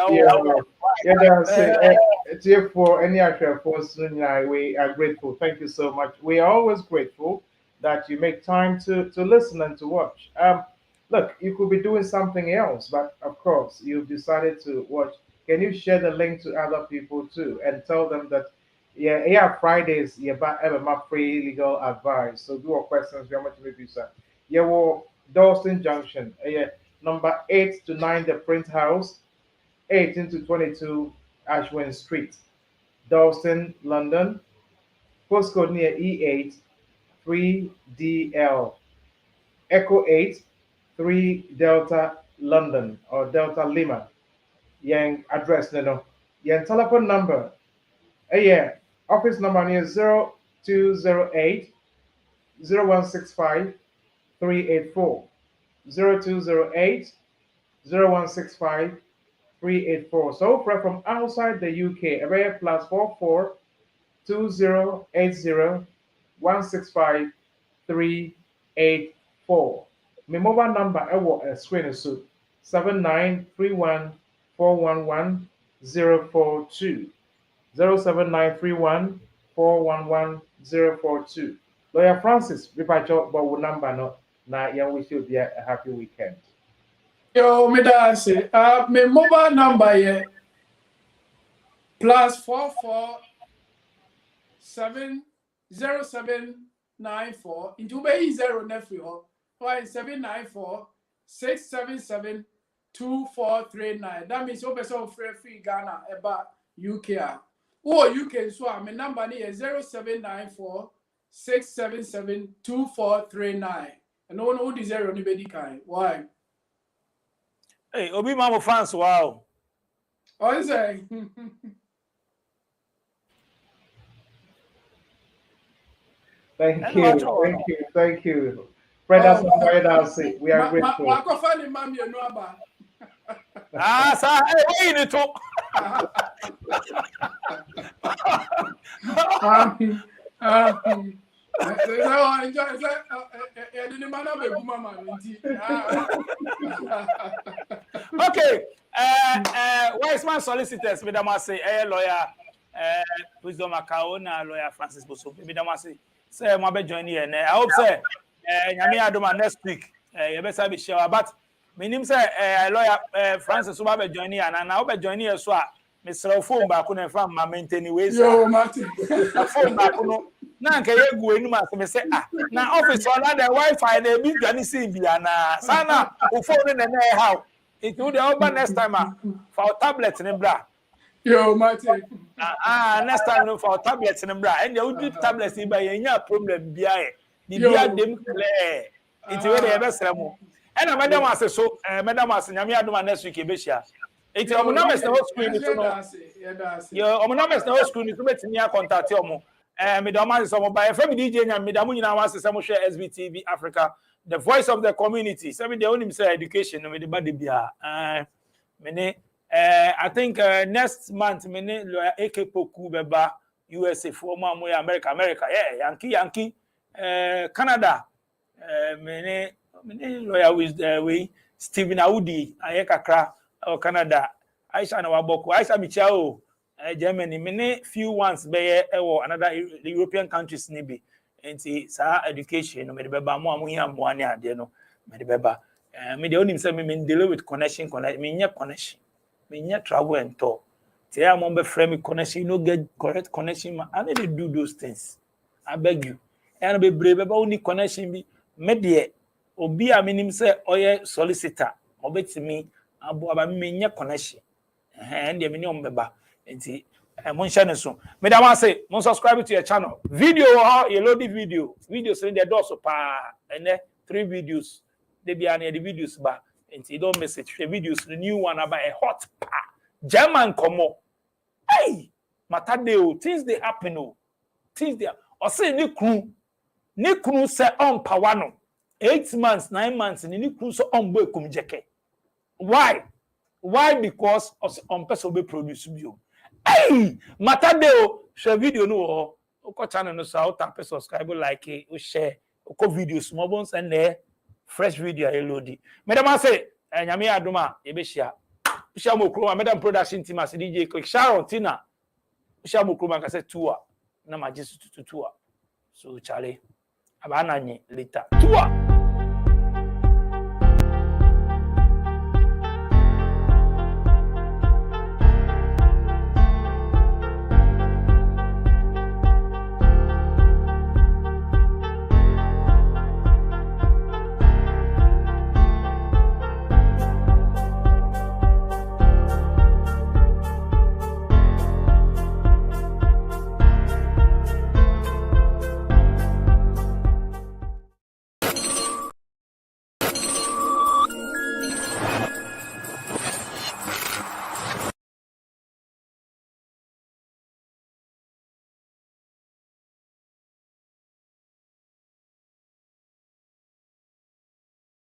For any actual person, we are grateful. Thank you so much. We are always grateful that you make time to listen and to watch. Look, you could be doing something else, but of course, you've decided to watch. Can you share the link to other people too and tell them that, Fridays, my free legal advice. So, do our questions. Very much, maybe, sir. Dalston Junction, number 8 to 9, the Print House, 18 to 22. Ashwin Street, Dalston, London. Postcode near E8 3DL. Echo 8 3 Delta London or Delta Lima. Yang address no. Yang telephone number. Office number near 0208 0165 384. 0208 0165 384. So from outside the UK, area +44 2080 165 384. My mobile number a screen so 7931 411 042 07931 411 042. Lawyer Francis, Bipacho, but number no. Now, wish you a happy weekend. Yo, me da say, my mobile number here +44 70794 into be 0 nephew. Why 794 677 2439. That means you person free Ghana about UK. Oh, UK so my number is 0794 677 2439. And no one who deserve anybody kind. Why? Hey, Obi Mamo fans, wow. What is it? Thank you. Brothers and brothers, we are grateful. Sir, hey, you need to. Okay, wise man solicitors, Madam say, lawyer, Wisdom Akaona, lawyer Francis Boso, Madam say, my be join here. I hope say, Yami Adoma next week, you better be sure. But my name say, lawyer Francis will be join here, and I hope join here so. Mr. Phone back on from my maintaining ways. Yo, Martin. Phone back on. Now, can you go in? My say, now office on the Wi-Fi, they be Johnny Sylvia. Sana, who phone in the how it would open next time for tablets in the bra. Yo, Martin. Next time for tablets in the bra, and you would do tablets in by any problem. Be the beer them clear. It's where they ever say more. And a madam was so, Madam was in Yamia next week, Besha. It's your numbers no screen. Your numbers no screen. You bet me contact you. Midama is some by FM DJ and Midamu wants to share SBTV Africa, the voice of the community. So they only say education with the body beer. I think next month, lawyer AK Poku Beba USA former America, yeah, Yankee, Canada, lawyer with we Stephen Audi, Ayekakra. Canada, Aisha na waboko, Aisha Michao, Germany, many few ones be or another European countries nibi. And see, education, no medibeba mo amuya mwani adeno, medibeba. Me the only say me deal with connection, me nya connection, me nya travel and talk. Say I'm on be frame connection, you no get correct connection. I need to do those things. I beg you. And be brave about only connection be me de obi a minim se oye solicitor obetimi abo aba menye connection and de meni ombeba enti mo nhye ne so me da wan say mo subscribe to your channel video how you load the videos in the door so pa and 3 videos they be an the videos ba enti don't miss it the videos the new one about a hot pa German komo hey matade o things they happen o things they o say ni kunu se on power no 8 months 9 months ni kunu so on boy kum jeke why because on person be produce bio hey matade o share video no o channel no so tap subscribe like o share o videos mo bon send there fresh video I load me dem say nyame adoma e be share mo kro madam production team as DJ quick Sharon Tina share mo kro man ka say tour na maji tour so chale aba na nye later tour